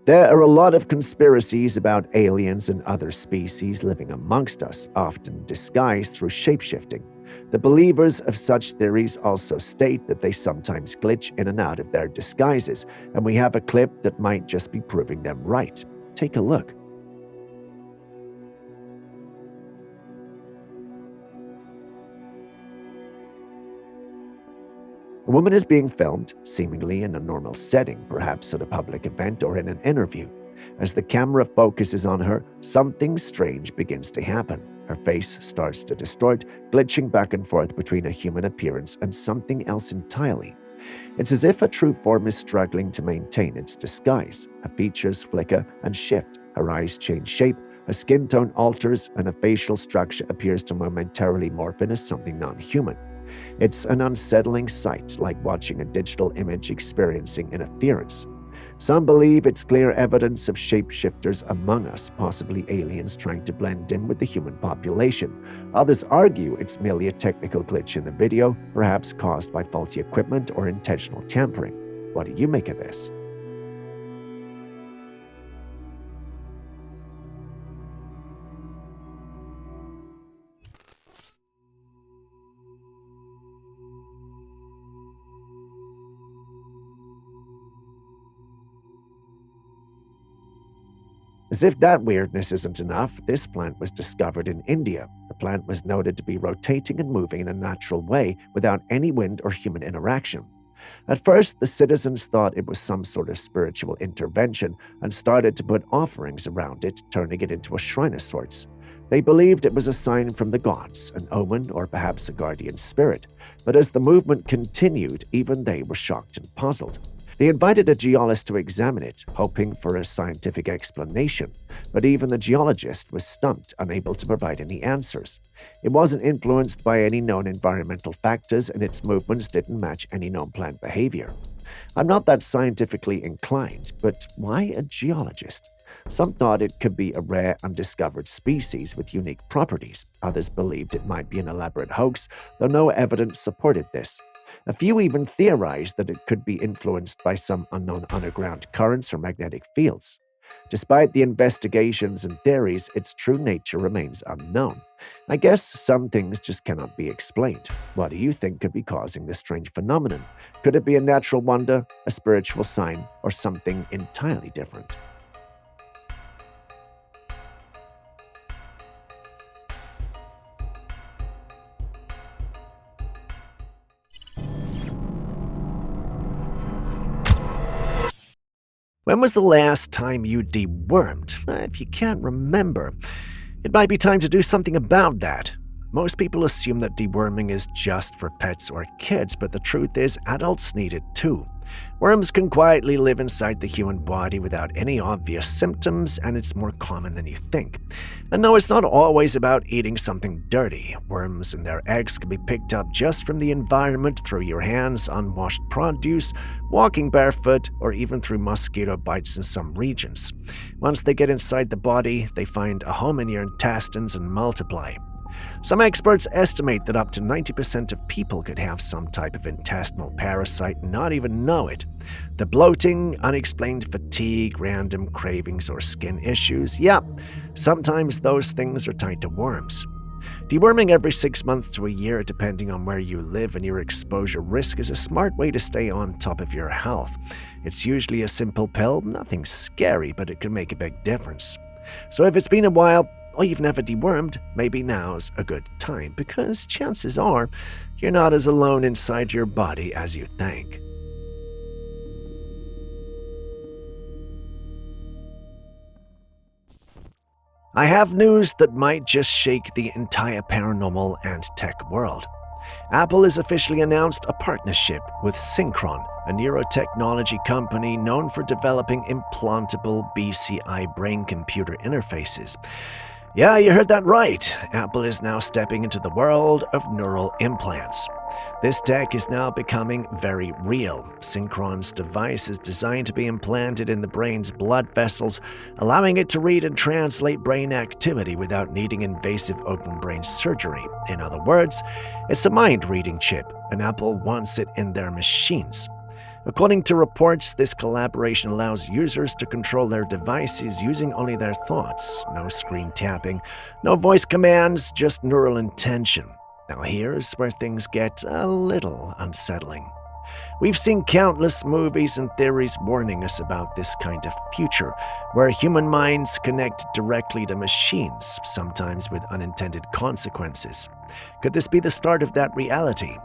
There are a lot of conspiracies about aliens and other species living amongst us, often disguised through shapeshifting. The believers of such theories also state that they sometimes glitch in and out of their disguises, and we have a clip that might just be proving them right. Take a look. A woman is being filmed, seemingly in a normal setting, perhaps at a public event or in an interview. As the camera focuses on her, something strange begins to happen. Her face starts to distort, glitching back and forth between a human appearance and something else entirely. It's as if a true form is struggling to maintain its disguise. Her features flicker and shift, her eyes change shape, her skin tone alters, and her facial structure appears to momentarily morph into something non-human. It's an unsettling sight, like watching a digital image experiencing interference. Some believe it's clear evidence of shapeshifters among us, possibly aliens trying to blend in with the human population. Others argue it's merely a technical glitch in the video, perhaps caused by faulty equipment or intentional tampering. What do you make of this? As if that weirdness isn't enough, this plant was discovered in India. The plant was noted to be rotating and moving in a natural way without any wind or human interaction. At first, the citizens thought it was some sort of spiritual intervention and started to put offerings around it, turning it into a shrine of sorts. They believed it was a sign from the gods, an omen, or perhaps a guardian spirit. But as the movement continued, even they were shocked and puzzled. They invited a geologist to examine it, hoping for a scientific explanation, but even the geologist was stumped, unable to provide any answers. It wasn't influenced by any known environmental factors, and its movements didn't match any known plant behavior. I'm not that scientifically inclined, but why a geologist? Some thought it could be a rare, undiscovered species with unique properties. Others believed it might be an elaborate hoax, though no evidence supported this. A few even theorized that it could be influenced by some unknown underground currents or magnetic fields. Despite the investigations and theories, its true nature remains unknown. I guess some things just cannot be explained. What do you think could be causing this strange phenomenon? Could it be a natural wonder, a spiritual sign, or something entirely different? When was the last time you dewormed? If you can't remember, it might be time to do something about that. Most people assume that deworming is just for pets or kids, but the truth is adults need it too. Worms can quietly live inside the human body without any obvious symptoms, and it's more common than you think. And no, it's not always about eating something dirty. Worms and their eggs can be picked up just from the environment, through your hands, unwashed produce, walking barefoot, or even through mosquito bites in some regions. Once they get inside the body, they find a home in your intestines and multiply. Some experts estimate that up to 90% of people could have some type of intestinal parasite and not even know it. The bloating, unexplained fatigue, random cravings, or skin issues, sometimes those things are tied to worms. Deworming every 6 months to a year, depending on where you live and your exposure risk, is a smart way to stay on top of your health. It's usually a simple pill, nothing scary, but it can make a big difference. So if it's been a while, or you've never dewormed, maybe now's a good time, because chances are you're not as alone inside your body as you think. I have news that might just shake the entire paranormal and tech world. Apple has officially announced a partnership with Synchron, a neurotechnology company known for developing implantable BCI brain-computer interfaces. Yeah, you heard that right. Apple is now stepping into the world of neural implants. This tech is now becoming very real. Synchron's device is designed to be implanted in the brain's blood vessels, allowing it to read and translate brain activity without needing invasive open brain surgery. In other words, it's a mind-reading chip, and Apple wants it in their machines. According to reports, this collaboration allows users to control their devices using only their thoughts. No screen tapping, no voice commands, just neural intention. Now here's where things get a little unsettling. We've seen countless movies and theories warning us about this kind of future, where human minds connect directly to machines, sometimes with unintended consequences. Could this be the start of that reality?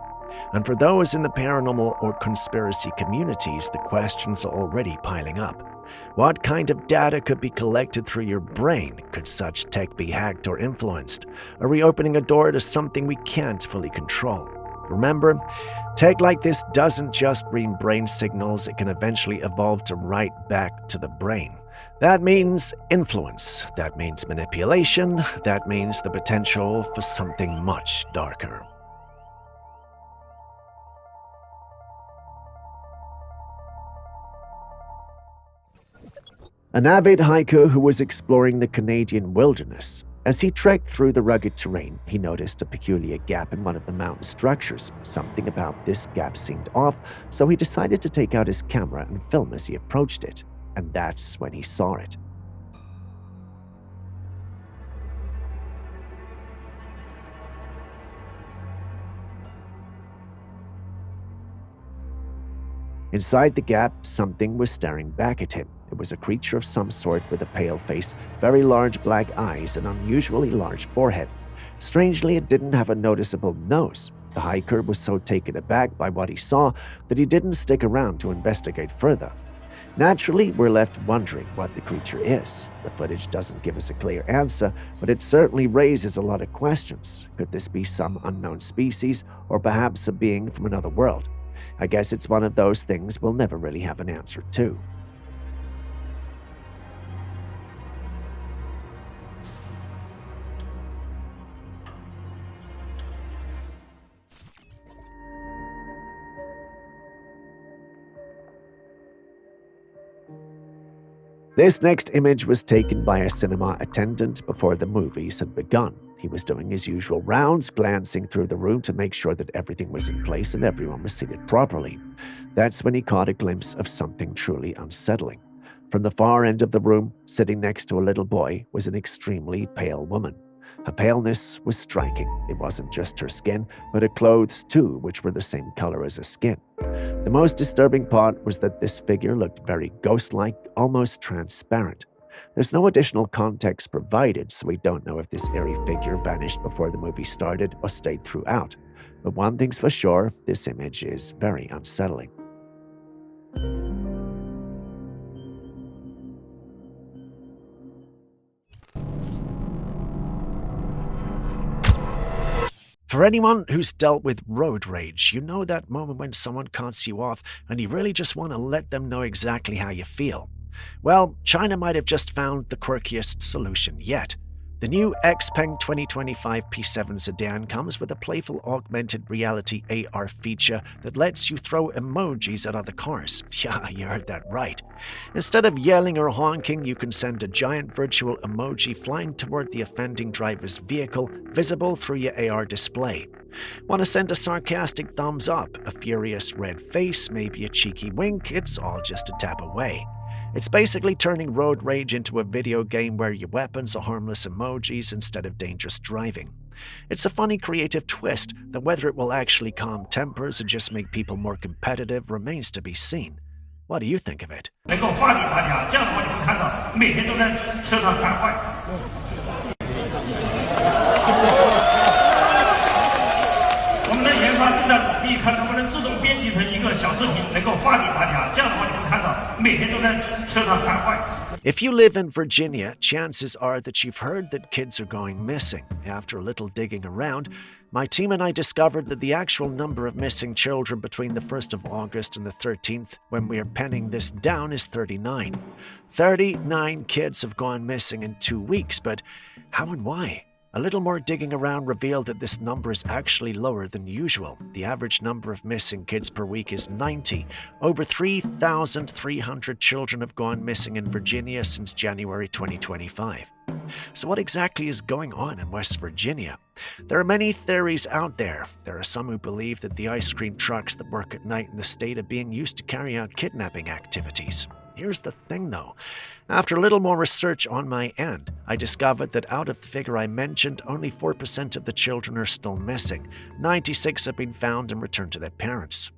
And for those in the paranormal or conspiracy communities, the questions are already piling up. What kind of data could be collected through your brain? Could such tech be hacked or influenced? Are we opening a door to something we can't fully control? Remember, tech like this doesn't just read brain signals, it can eventually evolve to write back to the brain. That means influence, that means manipulation, that means the potential for something much darker. An avid hiker who was exploring the Canadian wilderness. As he trekked through the rugged terrain, he noticed a peculiar gap in one of the mountain structures. Something about this gap seemed off, so he decided to take out his camera and film as he approached it. And that's when he saw it. Inside the gap, something was staring back at him. It was a creature of some sort with a pale face, very large black eyes, and unusually large forehead. Strangely, it didn't have a noticeable nose. The hiker was so taken aback by what he saw that he didn't stick around to investigate further. Naturally, we're left wondering what the creature is. The footage doesn't give us a clear answer, but it certainly raises a lot of questions. Could this be some unknown species, or perhaps a being from another world? I guess it's one of those things we'll never really have an answer to. This next image was taken by a cinema attendant before the movies had begun. He was doing his usual rounds, glancing through the room to make sure that everything was in place and everyone was seated properly. That's when he caught a glimpse of something truly unsettling. From the far end of the room, sitting next to a little boy, was an extremely pale woman. Her paleness was striking. It wasn't just her skin, but her clothes too, which were the same color as her skin. The most disturbing part was that this figure looked very ghost-like, almost transparent. There's no additional context provided, so we don't know if this eerie figure vanished before the movie started or stayed throughout. But one thing's for sure, this image is very unsettling. For anyone who's dealt with road rage, you know that moment when someone cuts you off and you really just want to let them know exactly how you feel. Well, China might have just found the quirkiest solution yet. The new Xpeng 2025 P7 sedan comes with a playful augmented reality AR feature that lets you throw emojis at other cars. Yeah, you heard that right. Instead of yelling or honking, you can send a giant virtual emoji flying toward the offending driver's vehicle, visible through your AR display. Want to send a sarcastic thumbs up, a furious red face, maybe a cheeky wink? It's all just a tap away. It's basically turning road rage into a video game where your weapons are harmless emojis instead of dangerous driving. It's a funny creative twist that whether it will actually calm tempers or just make people more competitive remains to be seen. What do you think of it? 能够发给大家，这样的话你会看到每天都在车上赶快。我们的研发正在努力，看能不能自动编辑成一个小视频，能够发给大家。这样的话你会看到每天都在车上赶快。 If you live in Virginia, chances are that you've heard that kids are going missing. After a little digging around, my team and I discovered that the actual number of missing children between the 1st of August and the 13th, when we are penning this down, is 39. 39 kids have gone missing in 2 weeks, but how and why? A little more digging around revealed that this number is actually lower than usual. The average number of missing kids per week is 90. Over 3,300 children have gone missing in Virginia since January 2025. So what exactly is going on in West Virginia? There are many theories out there. There are some who believe that the ice cream trucks that work at night in the state are being used to carry out kidnapping activities. Here's the thing though. After a little more research on my end, I discovered that out of the figure I mentioned, only 4% of the children are still missing. 96 have been found and returned to their parents.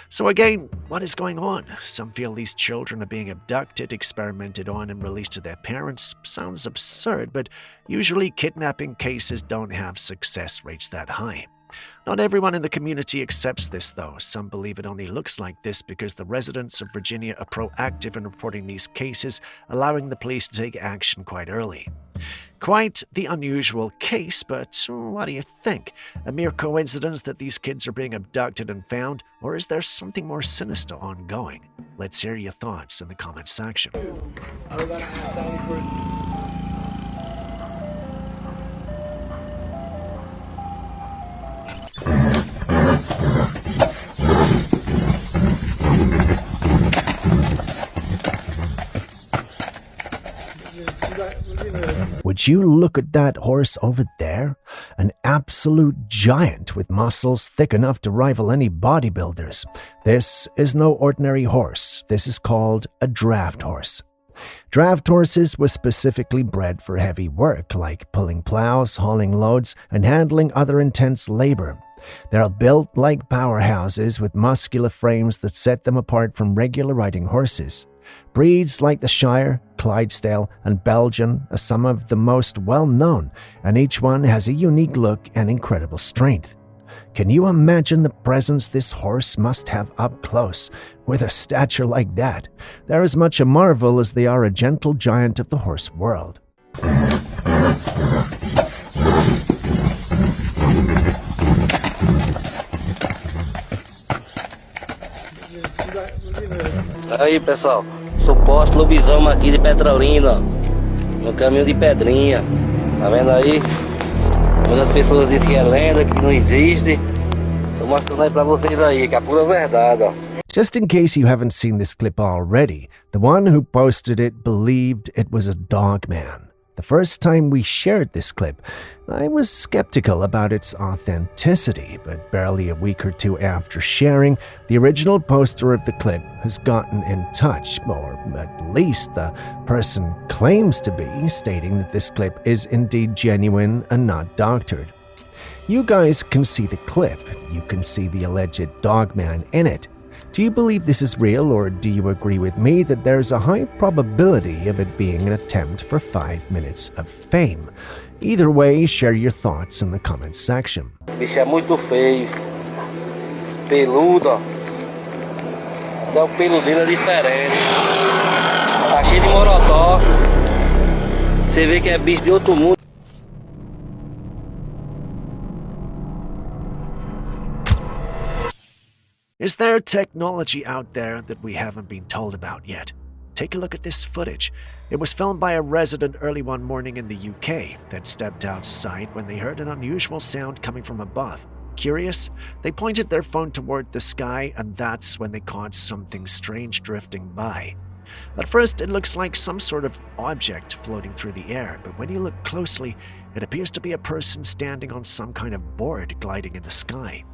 So again, what is going on? Some feel these children are being abducted, experimented on, and released to their parents. Sounds absurd, but usually kidnapping cases don't have success rates that high. Not everyone in the community accepts this, though. Some believe it only looks like this because the residents of Virginia are proactive in reporting these cases, allowing the police to take action quite early. Quite the unusual case, but what do you think? A mere coincidence that these kids are being abducted and found, or is there something more sinister ongoing? Let's hear your thoughts in the comments section. Would you look at that horse over there? An absolute giant with muscles thick enough to rival any bodybuilders. This is no ordinary horse. This is called a draft horse. Draft horses were specifically bred for heavy work, like pulling plows, hauling loads, and handling other intense labor. They're built like powerhouses with muscular frames that set them apart from regular riding horses. Breeds like the Shire, Clydesdale, and Belgian are some of the most well-known, and each one has a unique look and incredible strength. Can you imagine the presence this horse must have up close? With a stature like that, they're as much a marvel as they are a gentle giant of the horse world. Aí, pessoal, suposto lobisomem aqui de Petrolina, ó, no caminho de Pedrinha. Tá vendo aí? Muitas pessoas dizem que é lenda, que não existe. Tô mostrando aí pra vocês aí, que é a pura verdade, ó. Just in case you haven't seen this clip already, the one who posted it believed it was a dog man. The first time we shared this clip, I was skeptical about its authenticity, but barely a week or two after sharing, the original poster of the clip has gotten in touch, or at least the person claims to be, stating that this clip is indeed genuine and not doctored. You guys can see the clip. You can see the alleged dog man in it. Do you believe this is real, or do you agree with me that there's a high probability of it being an attempt for 5 minutes of fame? Either way, share your thoughts in the comments section. Bicho é muito feio. Peludo, ó. Até o pelo dele é diferente. Tá cheio de morotó. Você vê que é bicho de outro mundo. Is there technology out there that we haven't been told about yet? Take a look at this footage. It was filmed by a resident early one morning in the UK that stepped outside when they heard an unusual sound coming from above. Curious? They pointed their phone toward the sky, and that's when they caught something strange drifting by. At first, it looks like some sort of object floating through the air, but when you look closely, it appears to be a person standing on some kind of board gliding in the sky.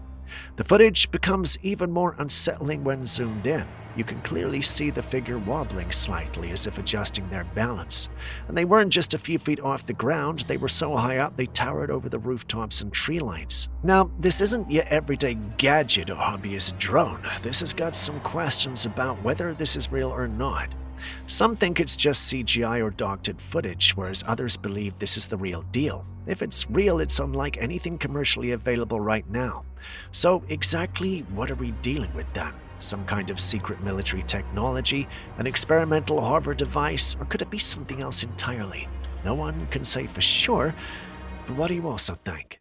The footage becomes even more unsettling when zoomed in. You can clearly see the figure wobbling slightly as if adjusting their balance. And they weren't just a few feet off the ground, they were so high up they towered over the rooftops and tree lines. Now, this isn't your everyday gadget or hobbyist drone. This has got some questions about whether this is real or not. Some think it's just CGI or doctored footage, whereas others believe this is the real deal. If it's real, it's unlike anything commercially available right now. So exactly what are we dealing with then? Some kind of secret military technology, an experimental hover device, or could it be something else entirely? No one can say for sure, but what do you also think?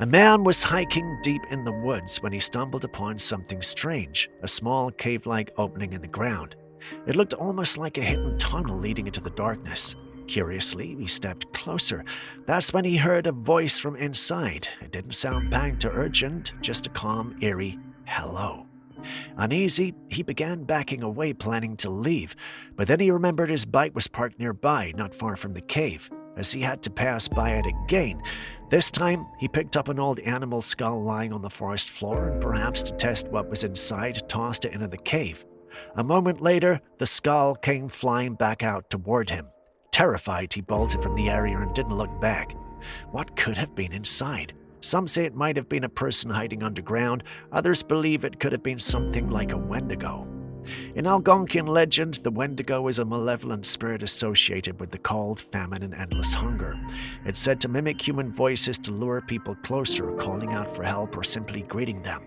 A man was hiking deep in the woods when he stumbled upon something strange, a small cave-like opening in the ground. It looked almost like a hidden tunnel leading into the darkness. Curiously, he stepped closer. That's when he heard a voice from inside. It didn't sound panicked or urgent, just a calm, eerie hello. Uneasy, he began backing away, planning to leave, but then he remembered his bike was parked nearby, not far from the cave. As he had to pass by it again, this time he picked up an old animal skull lying on the forest floor and, perhaps to test what was inside, tossed it into the cave. A moment later, the skull came flying back out toward him. Terrified, he bolted from the area and didn't look back. What could have been inside? Some say it might have been a person hiding underground, others believe it could have been something like a Wendigo. In Algonquian legend, the Wendigo is a malevolent spirit associated with the cold, famine, and endless hunger. It's said to mimic human voices to lure people closer, calling out for help or simply greeting them.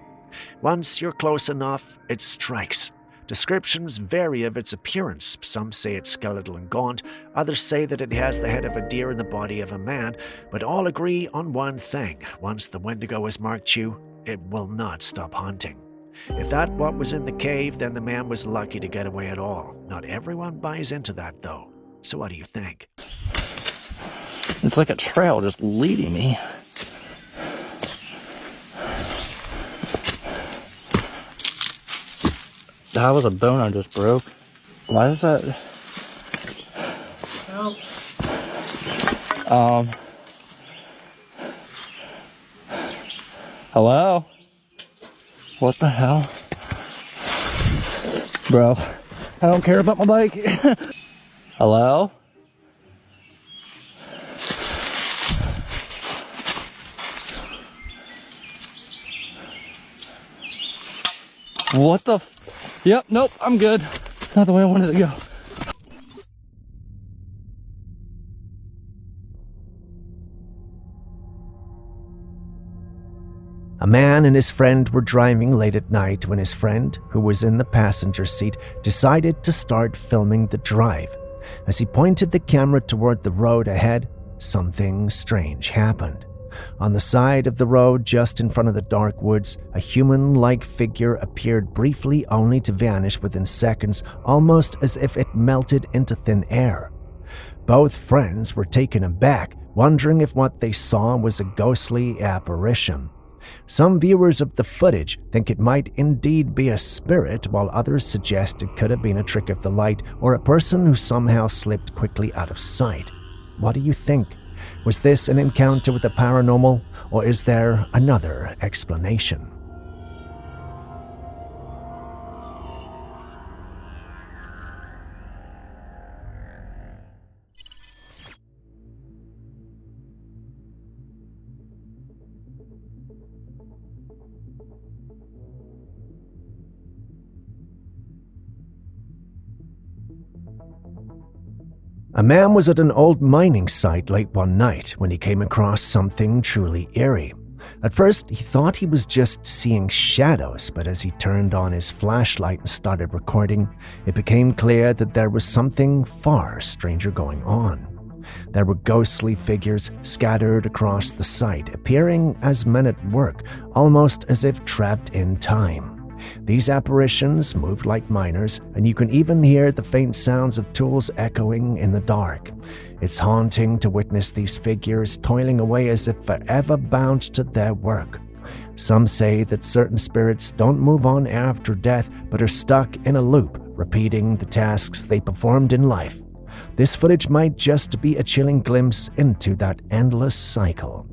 Once you're close enough, it strikes. Descriptions vary of its appearance. Some say it's skeletal and gaunt, others say that it has the head of a deer and the body of a man, but all agree on one thing. Once the Wendigo has marked you, it will not stop hunting. If that what was in the cave, then the man was lucky to get away at all. Not everyone buys into that, though. So what do you think? It's like a trail just leading me. That was a bone I just broke. Why is that? Help. Hello? What the hell? Bro, I don't care about my bike. Hello? What the Yep, nope, I'm good. Not the way I wanted to go. A man and his friend were driving late at night when his friend, who was in the passenger seat, decided to start filming the drive. As he pointed the camera toward the road ahead, something strange happened. On the side of the road just in front of the dark woods, a human-like figure appeared briefly only to vanish within seconds, almost as if it melted into thin air. Both friends were taken aback, wondering if what they saw was a ghostly apparition. Some viewers of the footage think it might indeed be a spirit, while others suggest it could have been a trick of the light or a person who somehow slipped quickly out of sight. What do you think? Was this an encounter with the paranormal, or is there another explanation? A man was at an old mining site late one night when he came across something truly eerie. At first, he thought he was just seeing shadows, but as he turned on his flashlight and started recording, it became clear that there was something far stranger going on. There were ghostly figures scattered across the site, appearing as men at work, almost as if trapped in time. These apparitions moved like miners, and you can even hear the faint sounds of tools echoing in the dark. It's haunting to witness these figures toiling away as if forever bound to their work. Some say that certain spirits don't move on after death, but are stuck in a loop, repeating the tasks they performed in life. This footage might just be a chilling glimpse into that endless cycle.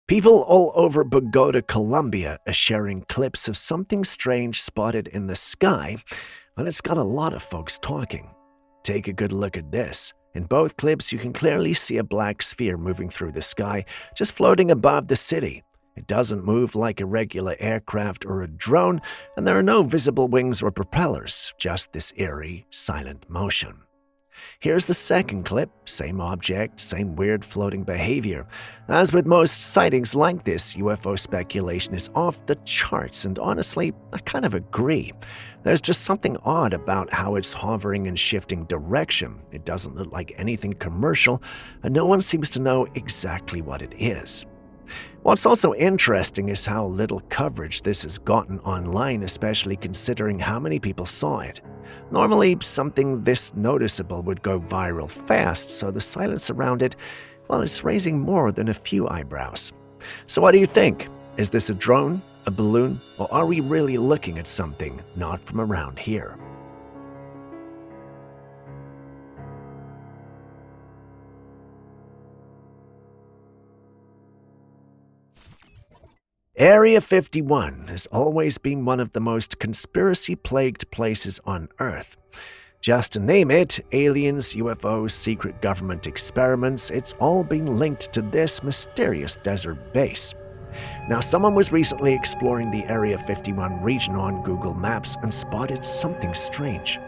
People all over Bogota, Colombia are sharing clips of something strange spotted in the sky, and it's got a lot of folks talking. Take a good look at this. In both clips, you can clearly see a black sphere moving through the sky, just floating above the city. It doesn't move like a regular aircraft or a drone, and there are no visible wings or propellers, just this eerie, silent motion. Here's the second clip, same object, same weird floating behavior. As with most sightings like this, UFO speculation is off the charts, and honestly, I kind of agree. There's just something odd about how it's hovering and shifting direction. It doesn't look like anything commercial, and no one seems to know exactly what it is. What's also interesting is how little coverage this has gotten online, especially considering how many people saw it. Normally, something this noticeable would go viral fast, so the silence around it, well, it's raising more than a few eyebrows. So what do you think? Is this a drone, a balloon, or are we really looking at something not from around here? Area 51 has always been one of the most conspiracy-plagued places on Earth. Just to name it, aliens, UFOs, secret government experiments, it's all been linked to this mysterious desert base. Now, someone was recently exploring the Area 51 region on Google Maps and spotted something strange.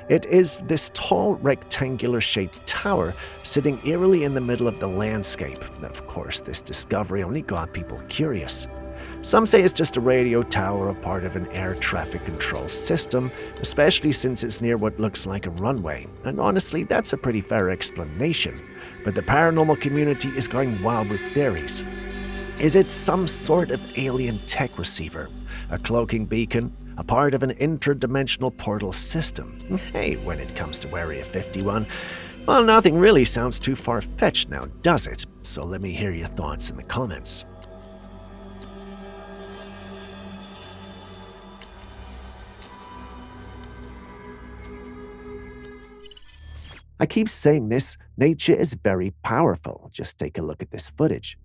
It is this tall, rectangular-shaped tower sitting eerily in the middle of the landscape. Of course, this discovery only got people curious. Some say it's just a radio tower, a part of an air traffic control system, especially since it's near what looks like a runway. And honestly, that's a pretty fair explanation. But the paranormal community is going wild with theories. Is it some sort of alien tech receiver? A cloaking beacon? A part of an interdimensional portal system? Hey, when it comes to Area 51, well, nothing really sounds too far-fetched now, does it? So let me hear your thoughts in the comments. I keep saying this, nature is very powerful. Just take a look at this footage.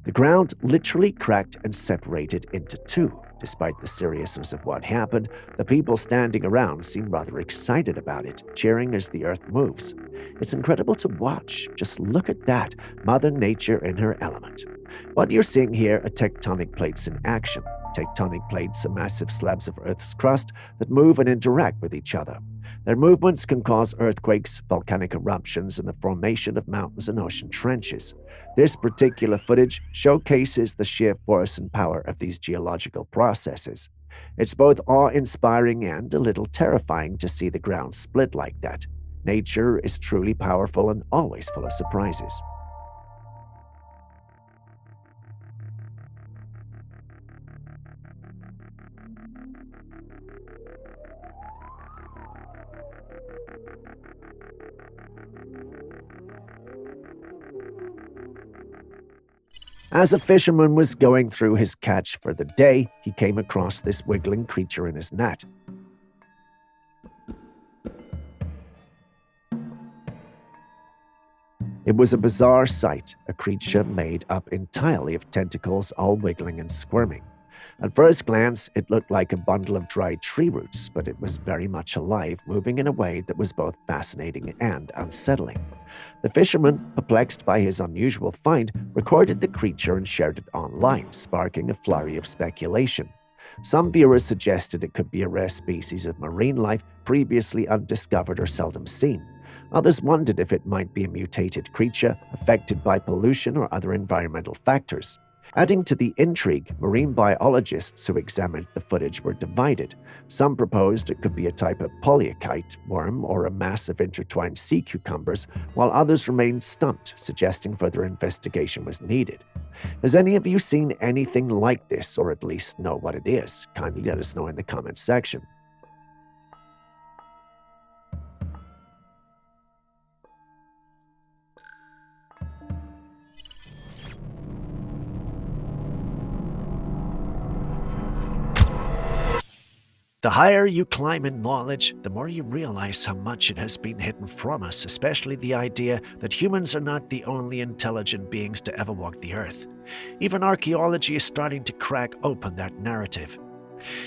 The ground literally cracked and separated into two. Despite the seriousness of what happened, the people standing around seem rather excited about it, cheering as the Earth moves. It's incredible to watch. Just look at that, Mother Nature in her element. What you're seeing here are tectonic plates in action. Tectonic plates are massive slabs of Earth's crust that move and interact with each other. Their movements can cause earthquakes, volcanic eruptions, and the formation of mountains and ocean trenches. This particular footage showcases the sheer force and power of these geological processes. It's both awe-inspiring and a little terrifying to see the ground split like that. Nature is truly powerful and always full of surprises. As a fisherman was going through his catch for the day, he came across this wiggling creature in his net. It was a bizarre sight, a creature made up entirely of tentacles all wiggling and squirming. At first glance, it looked like a bundle of dried tree roots, but it was very much alive, moving in a way that was both fascinating and unsettling. The fisherman, perplexed by his unusual find, recorded the creature and shared it online, sparking a flurry of speculation. Some viewers suggested it could be a rare species of marine life previously undiscovered or seldom seen. Others wondered if it might be a mutated creature affected by pollution or other environmental factors. Adding to the intrigue, marine biologists who examined the footage were divided. Some proposed it could be a type of polychaete worm or a mass of intertwined sea cucumbers, while others remained stumped, suggesting further investigation was needed. Has any of you seen anything like this, or at least know what it is? Kindly let us know in the comments section. The higher you climb in knowledge, the more you realize how much it has been hidden from us, especially the idea that humans are not the only intelligent beings to ever walk the earth. Even archaeology is starting to crack open that narrative.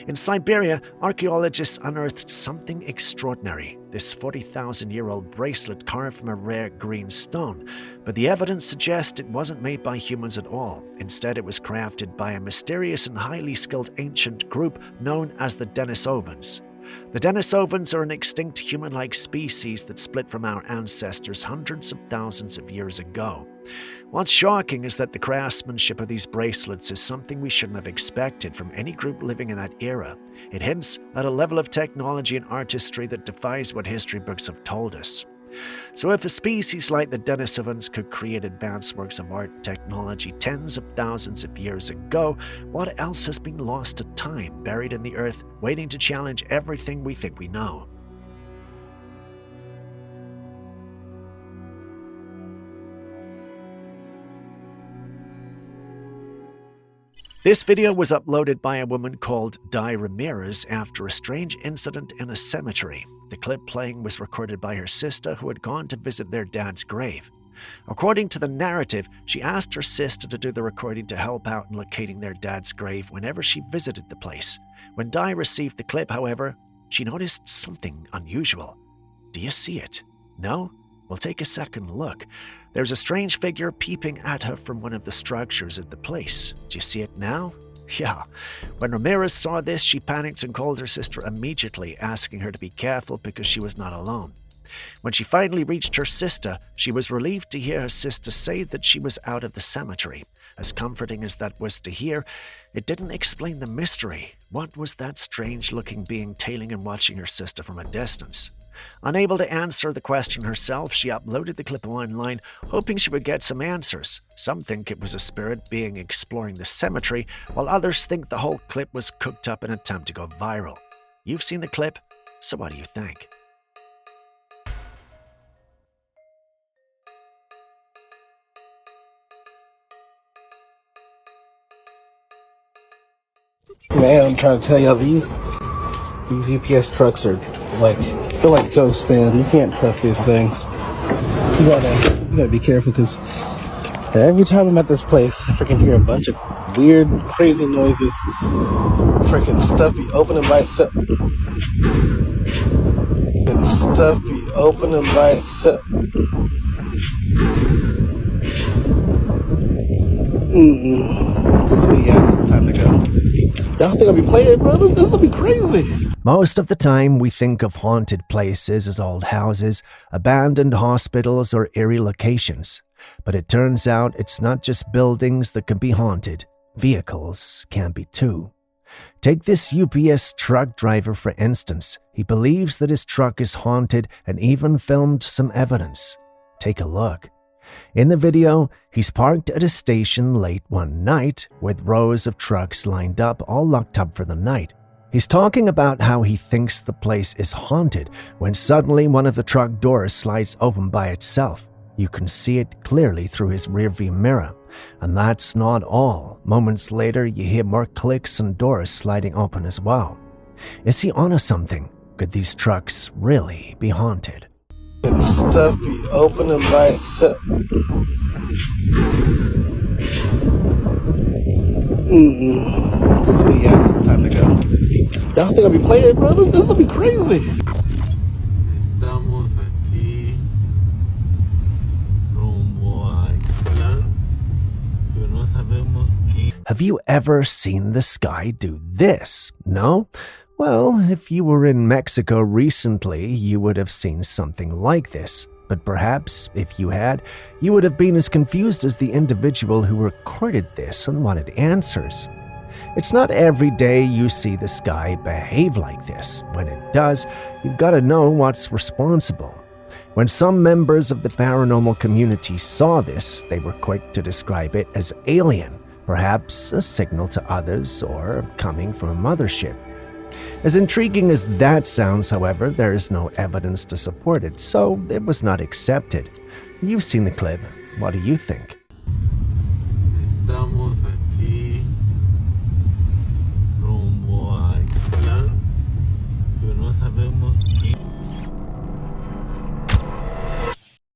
In Siberia, archaeologists unearthed something extraordinary, this 40,000-year-old bracelet carved from a rare green stone, but the evidence suggests it wasn't made by humans at all. Instead, it was crafted by a mysterious and highly skilled ancient group known as the Denisovans. The Denisovans are an extinct human-like species that split from our ancestors hundreds of thousands of years ago. What's shocking is that the craftsmanship of these bracelets is something we shouldn't have expected from any group living in that era. It hints at a level of technology and artistry that defies what history books have told us. So if a species like the Denisovans could create advanced works of art and technology tens of thousands of years ago, what else has been lost to time, buried in the earth, waiting to challenge everything we think we know? This video was uploaded by a woman called Di Ramirez after a strange incident in a cemetery. The clip playing was recorded by her sister, who had gone to visit their dad's grave. According to the narrative, she asked her sister to do the recording to help out in locating their dad's grave whenever she visited the place. When Di received the clip, however, she noticed something unusual. Do you see it? No? Well, take a second look. There's a strange figure peeping at her from one of the structures at the place. Do you see it now? Yeah. When Ramirez saw this, she panicked and called her sister immediately, asking her to be careful because she was not alone. When she finally reached her sister, she was relieved to hear her sister say that she was out of the cemetery. As comforting as that was to hear, it didn't explain the mystery. What was that strange-looking being tailing and watching her sister from a distance? Unable to answer the question herself, she uploaded the clip online, hoping she would get some answers. Some think it was a spirit being exploring the cemetery, while others think the whole clip was cooked up in an attempt to go viral. You've seen the clip, so what do you think? Man, I'm trying to tell y'all, these UPS trucks are they're like ghosts, man. You can't trust these things. You gotta be careful because Every time I'm at this place, I freaking hear a bunch of weird, crazy noises. Freaking stuff be opening by itself. And stuff be opening by itself. So yeah, it's time to go. Y'all think I'll be playing, brother? This will be crazy. Most of the time, we think of haunted places as old houses, abandoned hospitals, or eerie locations. But it turns out it's not just buildings that can be haunted. Vehicles can be too. Take this UPS truck driver, for instance. He believes that his truck is haunted and even filmed some evidence. Take a look. In the video, he's parked at a station late one night with rows of trucks lined up, all locked up for the night. He's talking about how he thinks the place is haunted when suddenly one of the truck doors slides open by itself. You can see it clearly through his rearview mirror. And that's not all. Moments later, you hear more clicks and doors sliding open as well. Is he onto something? Could these trucks really be haunted? And stuff be opening by itself. So yeah, it's time to go. Y'all think I'll be playing, brother? This will be crazy. Estamos aquí rumbo a Ixtlán, pero no sabemos qué. Have you ever seen the sky do this? No? Well, if you were in Mexico recently, you would have seen something like this. But perhaps, if you had, you would have been as confused as the individual who recorded this and wanted answers. It's not every day you see the sky behave like this. When it does, you've got to know what's responsible. When some members of the paranormal community saw this, they were quick to describe it as alien, perhaps a signal to others or coming from a mothership. As intriguing as that sounds, however, there is no evidence to support it, so it was not accepted. You've seen the clip. What do you think? Estamos aquí rumbo a Ixtlán, pero no sabemos qué.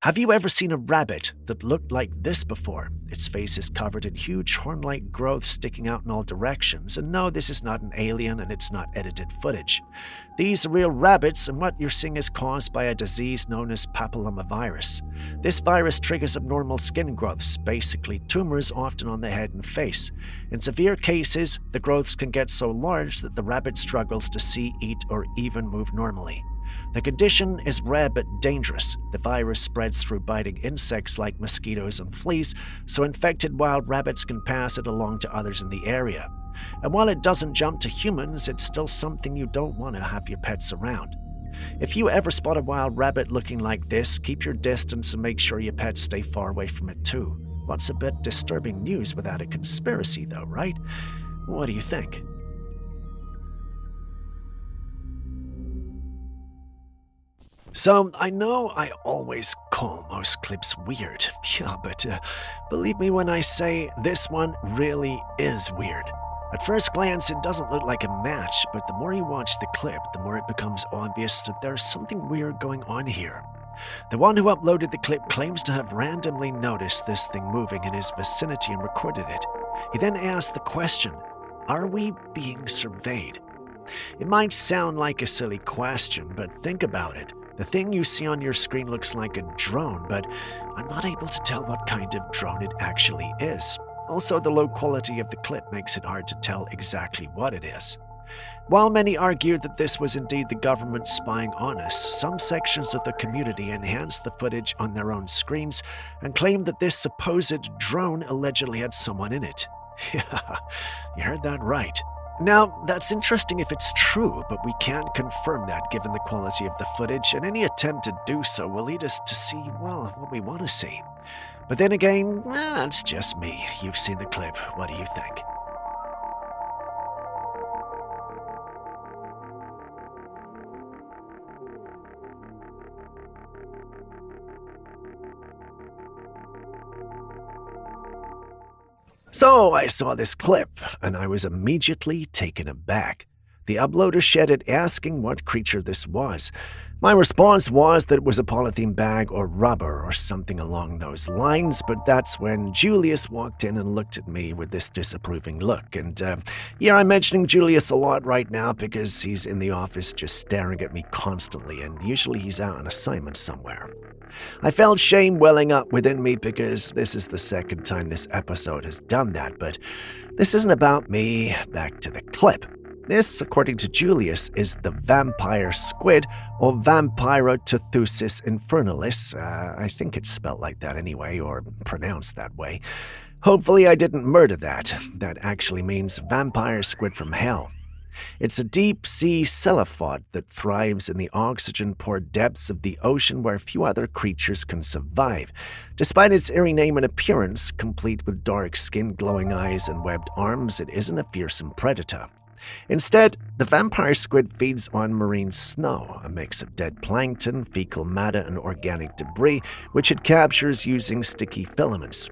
Have you ever seen a rabbit that looked like this before? Its face is covered in huge horn-like growth sticking out in all directions. And no, this is not an alien and it's not edited footage. These are real rabbits, and what you're seeing is caused by a disease known as papillomavirus. This virus triggers abnormal skin growths, basically tumors often on the head and face. In severe cases, the growths can get so large that the rabbit struggles to see, eat, or even move normally. The condition is rare but dangerous. The virus spreads through biting insects like mosquitoes and fleas, so infected wild rabbits can pass it along to others in the area. And while it doesn't jump to humans, it's still something you don't want to have your pets around. If you ever spot a wild rabbit looking like this, keep your distance and make sure your pets stay far away from it too. What's a bit disturbing news without a conspiracy though, right? What do you think? So, I know I always call most clips weird, yeah, but believe me when I say this one really is weird. At first glance, it doesn't look like a match, but the more you watch the clip, the more it becomes obvious that there's something weird going on here. The one who uploaded the clip claims to have randomly noticed this thing moving in his vicinity and recorded it. He then asked the question, are we being surveyed? It might sound like a silly question, but think about it. The thing you see on your screen looks like a drone, but I'm not able to tell what kind of drone it actually is. Also, the low quality of the clip makes it hard to tell exactly what it is. While many argued that this was indeed the government spying on us, some sections of the community enhanced the footage on their own screens and claimed that this supposed drone allegedly had someone in it. Yeah, you heard that right. Now, that's interesting if it's true, but we can't confirm that given the quality of the footage, and any attempt to do so will lead us to see, well, what we want to see. But then again, that's just me. You've seen the clip. What do you think? So I saw this clip, and I was immediately taken aback. The uploader shared it asking what creature this was. My response was that it was a polythene bag or rubber or something along those lines, but that's when Julius walked in and looked at me with this disapproving look. And yeah, I'm mentioning Julius a lot right now because he's in the office just staring at me constantly, and usually he's out on assignment somewhere. I felt shame welling up within me because this is the second time this episode has done that, but this isn't about me. Back to the clip. This, according to Julius, is the vampire squid, or Vampiroteuthis infernalis. I think it's spelled like that anyway, or pronounced that way. Hopefully I didn't murder that. That actually means vampire squid from hell. It's a deep-sea cephalopod that thrives in the oxygen-poor depths of the ocean where few other creatures can survive. Despite its eerie name and appearance, complete with dark skin, glowing eyes, and webbed arms, it isn't a fearsome predator. Instead, the vampire squid feeds on marine snow, a mix of dead plankton, fecal matter, and organic debris, which it captures using sticky filaments.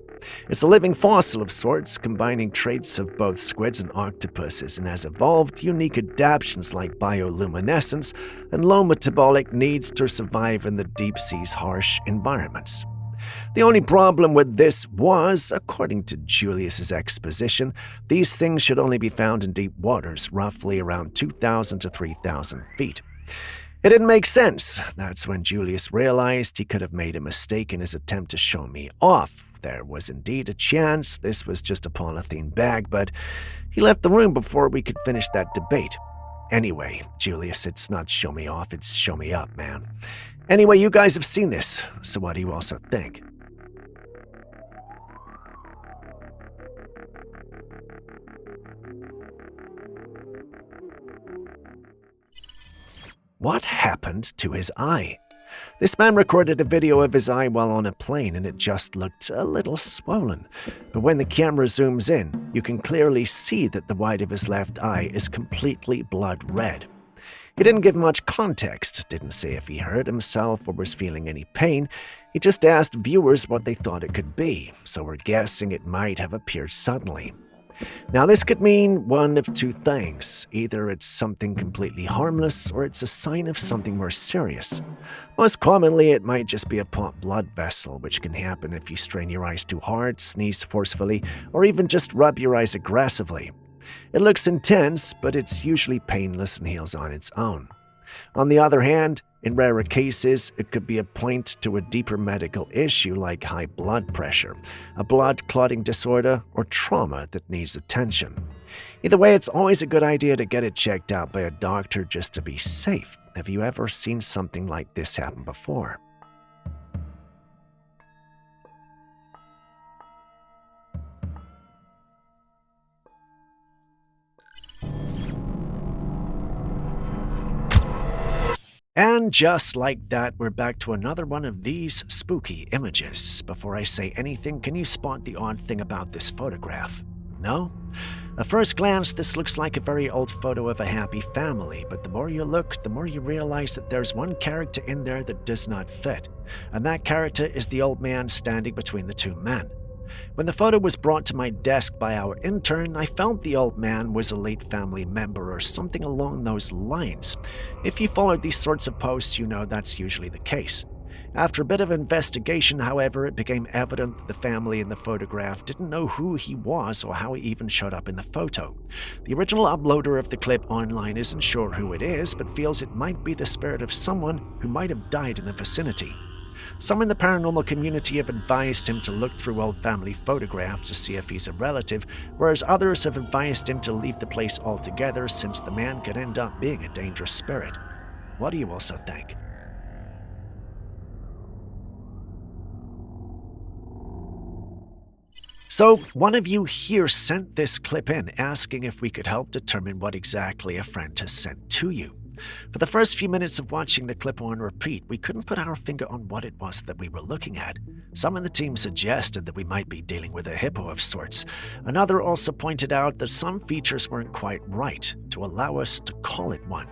It's a living fossil of sorts, combining traits of both squids and octopuses, and has evolved unique adaptations like bioluminescence and low metabolic needs to survive in the deep sea's harsh environments. The only problem with this was, according to Julius's exposition, these things should only be found in deep waters, roughly around 2,000 to 3,000 feet. It didn't make sense. That's when Julius realized he could have made a mistake in his attempt to show me off. There was indeed a chance this was just a polythene bag, but he left the room before we could finish that debate. Anyway, Julius, it's not show me off, it's show me up, man. Anyway, you guys have seen this, so what do you also think? What happened to his eye? This man recorded a video of his eye while on a plane, and it just looked a little swollen. But when the camera zooms in, you can clearly see that the white of his left eye is completely blood red. He didn't give much context, didn't say if he hurt himself or was feeling any pain. He just asked viewers what they thought it could be, so we're guessing it might have appeared suddenly. Now, this could mean one of two things. Either it's something completely harmless, or it's a sign of something more serious. Most commonly, it might just be a popped blood vessel, which can happen if you strain your eyes too hard, sneeze forcefully, or even just rub your eyes aggressively. It looks intense, but it's usually painless and heals on its own. On the other hand, in rarer cases, it could be a point to a deeper medical issue like high blood pressure, a blood clotting disorder, or trauma that needs attention. Either way, it's always a good idea to get it checked out by a doctor just to be safe. Have you ever seen something like this happen before? And just like that, we're back to another one of these spooky images. Before I say anything, can you spot the odd thing about this photograph? No? At first glance, this looks like a very old photo of a happy family, but the more you look, the more you realize that there's one character in there that does not fit. And that character is the old man standing between the two men. When the photo was brought to my desk by our intern, I felt the old man was a late family member or something along those lines. If you followed these sorts of posts, you know that's usually the case. After a bit of investigation, however, it became evident that the family in the photograph didn't know who he was or how he even showed up in the photo. The original uploader of the clip online isn't sure who it is, but feels it might be the spirit of someone who might have died in the vicinity. Some in the paranormal community have advised him to look through old family photographs to see if he's a relative, whereas others have advised him to leave the place altogether since the man could end up being a dangerous spirit. What do you also think? So, one of you here sent this clip in asking if we could help determine what exactly a friend has sent to you. For the first few minutes of watching the clip on repeat, we couldn't put our finger on what it was that we were looking at. Some in the team suggested that we might be dealing with a hippo of sorts. Another also pointed out that some features weren't quite right to allow us to call it one.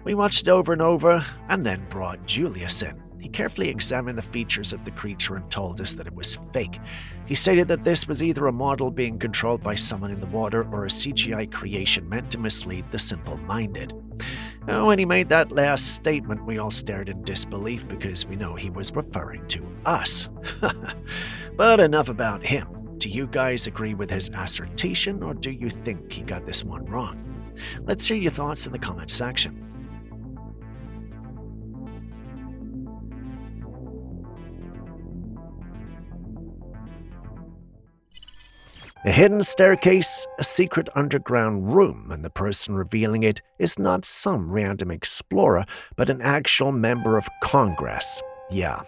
We watched it over and over, and then brought Julius in. He carefully examined the features of the creature and told us that it was fake. He stated that this was either a model being controlled by someone in the water or a CGI creation meant to mislead the simple-minded. When he made that last statement, we all stared in disbelief because we know he was referring to us. But enough about him. Do you guys agree with his assertion, or do you think he got this one wrong? Let's hear your thoughts in the comment section. A hidden staircase, a secret underground room, and the person revealing it is not some random explorer, but an actual member of Congress. Yeah,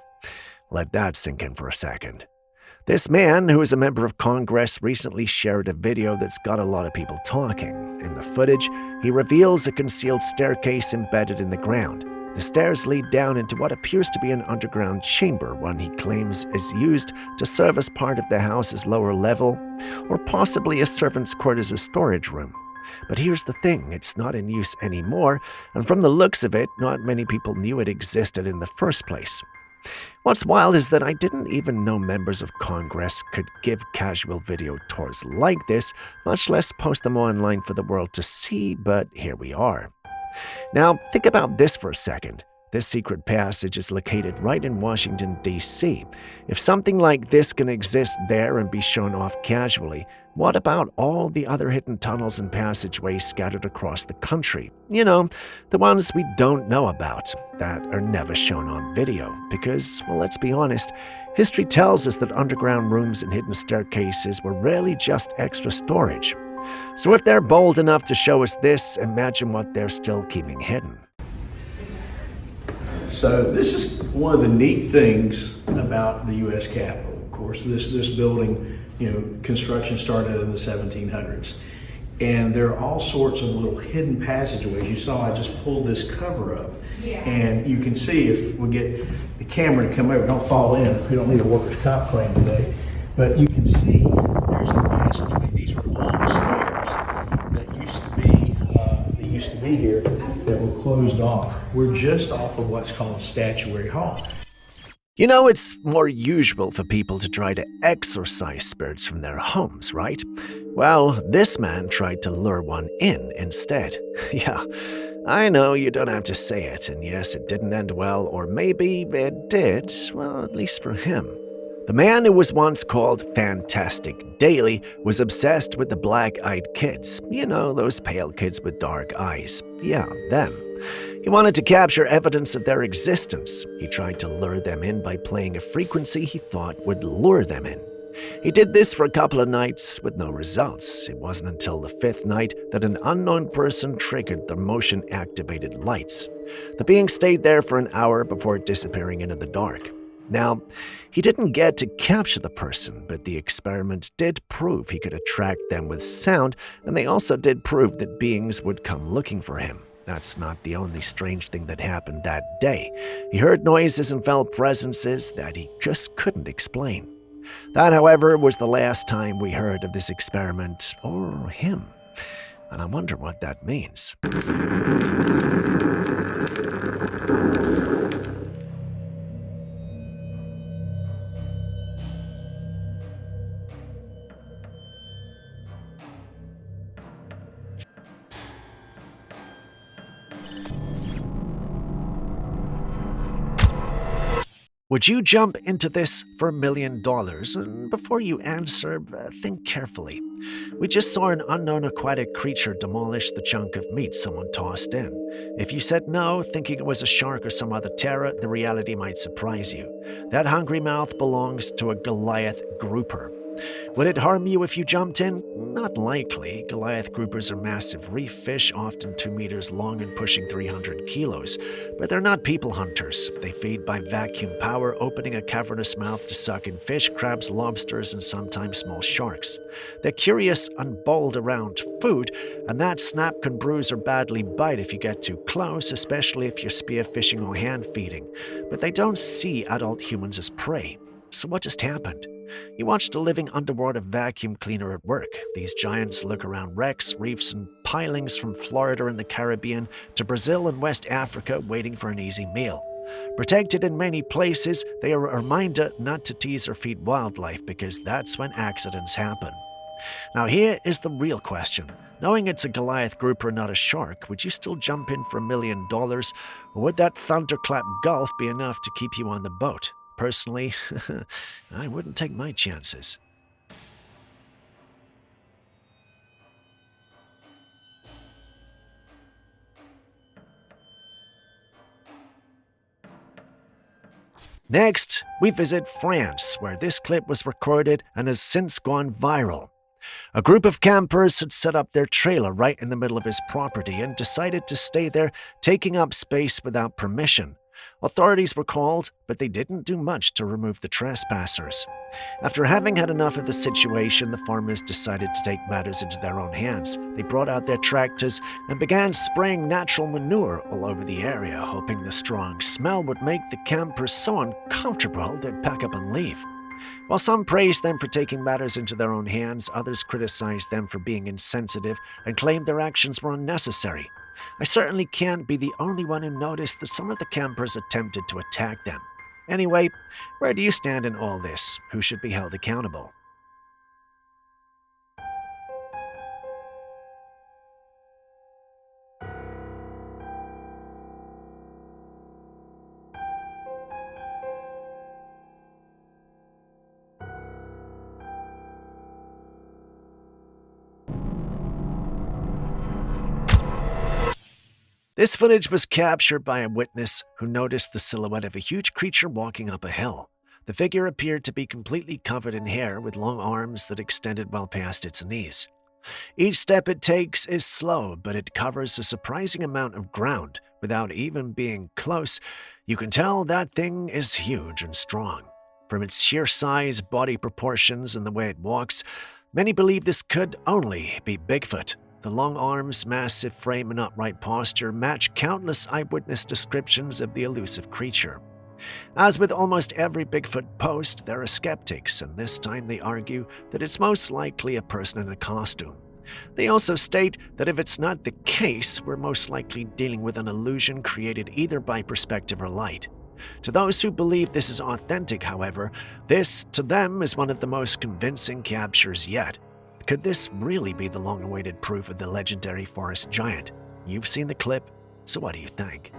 let that sink in for a second. This man, who is a member of Congress, recently shared a video that's got a lot of people talking. In the footage, he reveals a concealed staircase embedded in the ground. The stairs lead down into what appears to be an underground chamber, one he claims is used to serve as part of the house's lower level, or possibly a servant's quarters' storage room. But here's the thing, it's not in use anymore, and from the looks of it, not many people knew it existed in the first place. What's wild is that I didn't even know members of Congress could give casual video tours like this, much less post them online for the world to see, but here we are. Now, think about this for a second. This secret passage is located right in Washington, D.C. If something like this can exist there and be shown off casually, what about all the other hidden tunnels and passageways scattered across the country? You know, the ones we don't know about, that are never shown on video. Because, well, let's be honest, history tells us that underground rooms and hidden staircases were rarely just extra storage. So if they're bold enough to show us this, imagine what they're still keeping hidden. So this is one of the neat things about the U.S. Capitol. Of course, this building, construction started in the 1700s. And there are all sorts of little hidden passageways. You saw I just pulled this cover up. Yeah. And you can see, if we get the camera to come over, don't fall in. We don't need a workers' comp claim today. But you can see there's a passageway. These are long stairs that used to be here that were closed off. We're just off of what's called Statuary Hall. You know, it's more usual for people to try to exorcise spirits from their homes, right? Well, this man tried to lure one in instead. Yeah, I know you don't have to say it, and yes, it didn't end well, or maybe it did, well, at least for him. The man who was once called Fantastic Daily was obsessed with the black-eyed kids. You know, those pale kids with dark eyes. Yeah, them. He wanted to capture evidence of their existence. He tried to lure them in by playing a frequency he thought would lure them in. He did this for a couple of nights with no results. It wasn't until the fifth night that an unknown person triggered the motion-activated lights. The being stayed there for an hour before disappearing into the dark. Now, he didn't get to capture the person, but the experiment did prove he could attract them with sound, and they also did prove that beings would come looking for him. That's not the only strange thing that happened that day. He heard noises and felt presences that he just couldn't explain. That, however, was the last time we heard of this experiment, or him. And I wonder what that means. Would you jump into this for $1 million? And before you answer, think carefully. We just saw an unknown aquatic creature demolish the chunk of meat someone tossed in. If you said no, thinking it was a shark or some other terror, the reality might surprise you. That hungry mouth belongs to a Goliath grouper. Would it harm you if you jumped in? Not likely. Goliath groupers are massive reef fish, often 2 meters long and pushing 300 kilos. But they're not people hunters. They feed by vacuum power, opening a cavernous mouth to suck in fish, crabs, lobsters, and sometimes small sharks. They're curious and bold around food, and that snap can bruise or badly bite if you get too close, especially if you're spearfishing or hand feeding. But they don't see adult humans as prey. So what just happened? You watched a living underwater vacuum cleaner at work. These giants look around wrecks, reefs, and pilings from Florida and the Caribbean to Brazil and West Africa, waiting for an easy meal. Protected in many places, they are a reminder not to tease or feed wildlife because that's when accidents happen. Now here is the real question. Knowing it's a Goliath grouper, not a shark, would you still jump in for $1 million? Or would that thunderclap gulf be enough to keep you on the boat? Personally, I wouldn't take my chances. Next, we visit France, where this clip was recorded and has since gone viral. A group of campers had set up their trailer right in the middle of his property and decided to stay there, taking up space without permission. Authorities were called, but they didn't do much to remove the trespassers. After having had enough of the situation, the farmers decided to take matters into their own hands. They brought out their tractors and began spraying natural manure all over the area, hoping the strong smell would make the campers so uncomfortable they'd pack up and leave. While some praised them for taking matters into their own hands, others criticized them for being insensitive and claimed their actions were unnecessary. I certainly can't be the only one who noticed that some of the campers attempted to attack them. Anyway, where do you stand in all this? Who should be held accountable? This footage was captured by a witness who noticed the silhouette of a huge creature walking up a hill. The figure appeared to be completely covered in hair with long arms that extended well past its knees. Each step it takes is slow, but it covers a surprising amount of ground. Without even being close, you can tell that thing is huge and strong. From its sheer size, body proportions, and the way it walks, many believe this could only be Bigfoot. The long arms, massive frame, and upright posture match countless eyewitness descriptions of the elusive creature. As with almost every Bigfoot post, there are skeptics, and this time they argue that it's most likely a person in a costume. They also state that if it's not the case, we're most likely dealing with an illusion created either by perspective or light. To those who believe this is authentic, however, this, to them, is one of the most convincing captures yet. Could this really be the long-awaited proof of the legendary forest giant? You've seen the clip, so what do you think?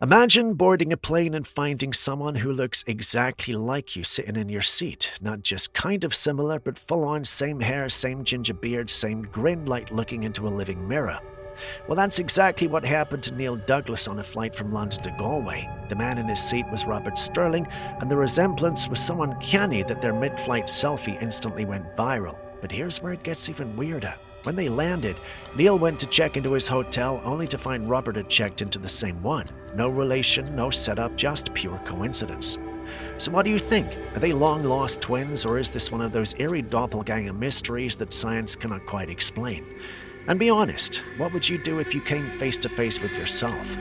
Imagine boarding a plane and finding someone who looks exactly like you sitting in your seat. Not just kind of similar, but full-on same hair, same ginger beard, same grin, like looking into a living mirror. Well, that's exactly what happened to Neil Douglas on a flight from London to Galway. The man in his seat was Robert Sterling, and the resemblance was so uncanny that their mid-flight selfie instantly went viral. But here's where it gets even weirder. When they landed, Neil went to check into his hotel only to find Robert had checked into the same one. No relation, no setup, just pure coincidence. So what do you think? Are they long-lost twins, or is this one of those eerie doppelganger mysteries that science cannot quite explain? And be honest, what would you do if you came face-to-face with yourself?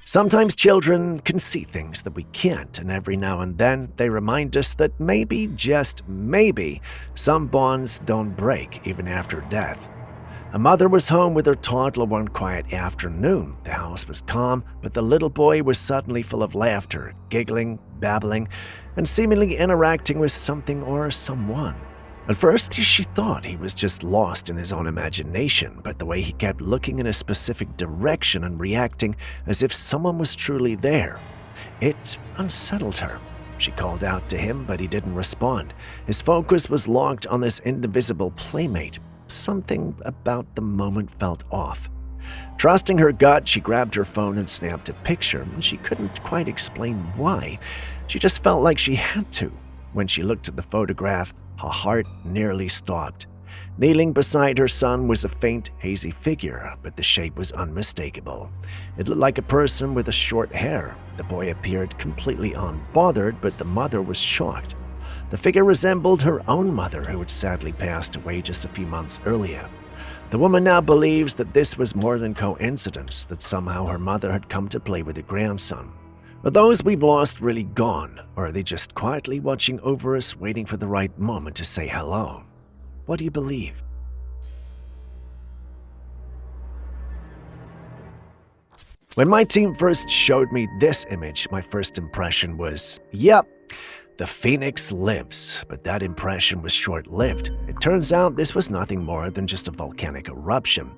Sometimes children can see things that we can't, and every now and then they remind us that maybe, just maybe, some bonds don't break even after death. A mother was home with her toddler one quiet afternoon. The house was calm, but the little boy was suddenly full of laughter, giggling, babbling, and seemingly interacting with something or someone. At first, she thought he was just lost in his own imagination, but the way he kept looking in a specific direction and reacting as if someone was truly there, it unsettled her. She called out to him, but he didn't respond. His focus was locked on this indivisible playmate. Something about the moment felt off. Trusting her gut, she grabbed her phone and snapped a picture, and she couldn't quite explain why. She just felt like she had to. When she looked at the photograph, her heart nearly stopped. Kneeling beside her son was a faint, hazy figure, but the shape was unmistakable. It looked like a person with a short hair. The boy appeared completely unbothered, but the mother was shocked. The figure resembled her own mother, who had sadly passed away just a few months earlier. The woman now believes that this was more than coincidence, that somehow her mother had come to play with her grandson. Are those we've lost really gone, or are they just quietly watching over us, waiting for the right moment to say hello? What do you believe? When my team first showed me this image, my first impression was, yep, the Phoenix lives, but that impression was short-lived. It turns out this was nothing more than just a volcanic eruption.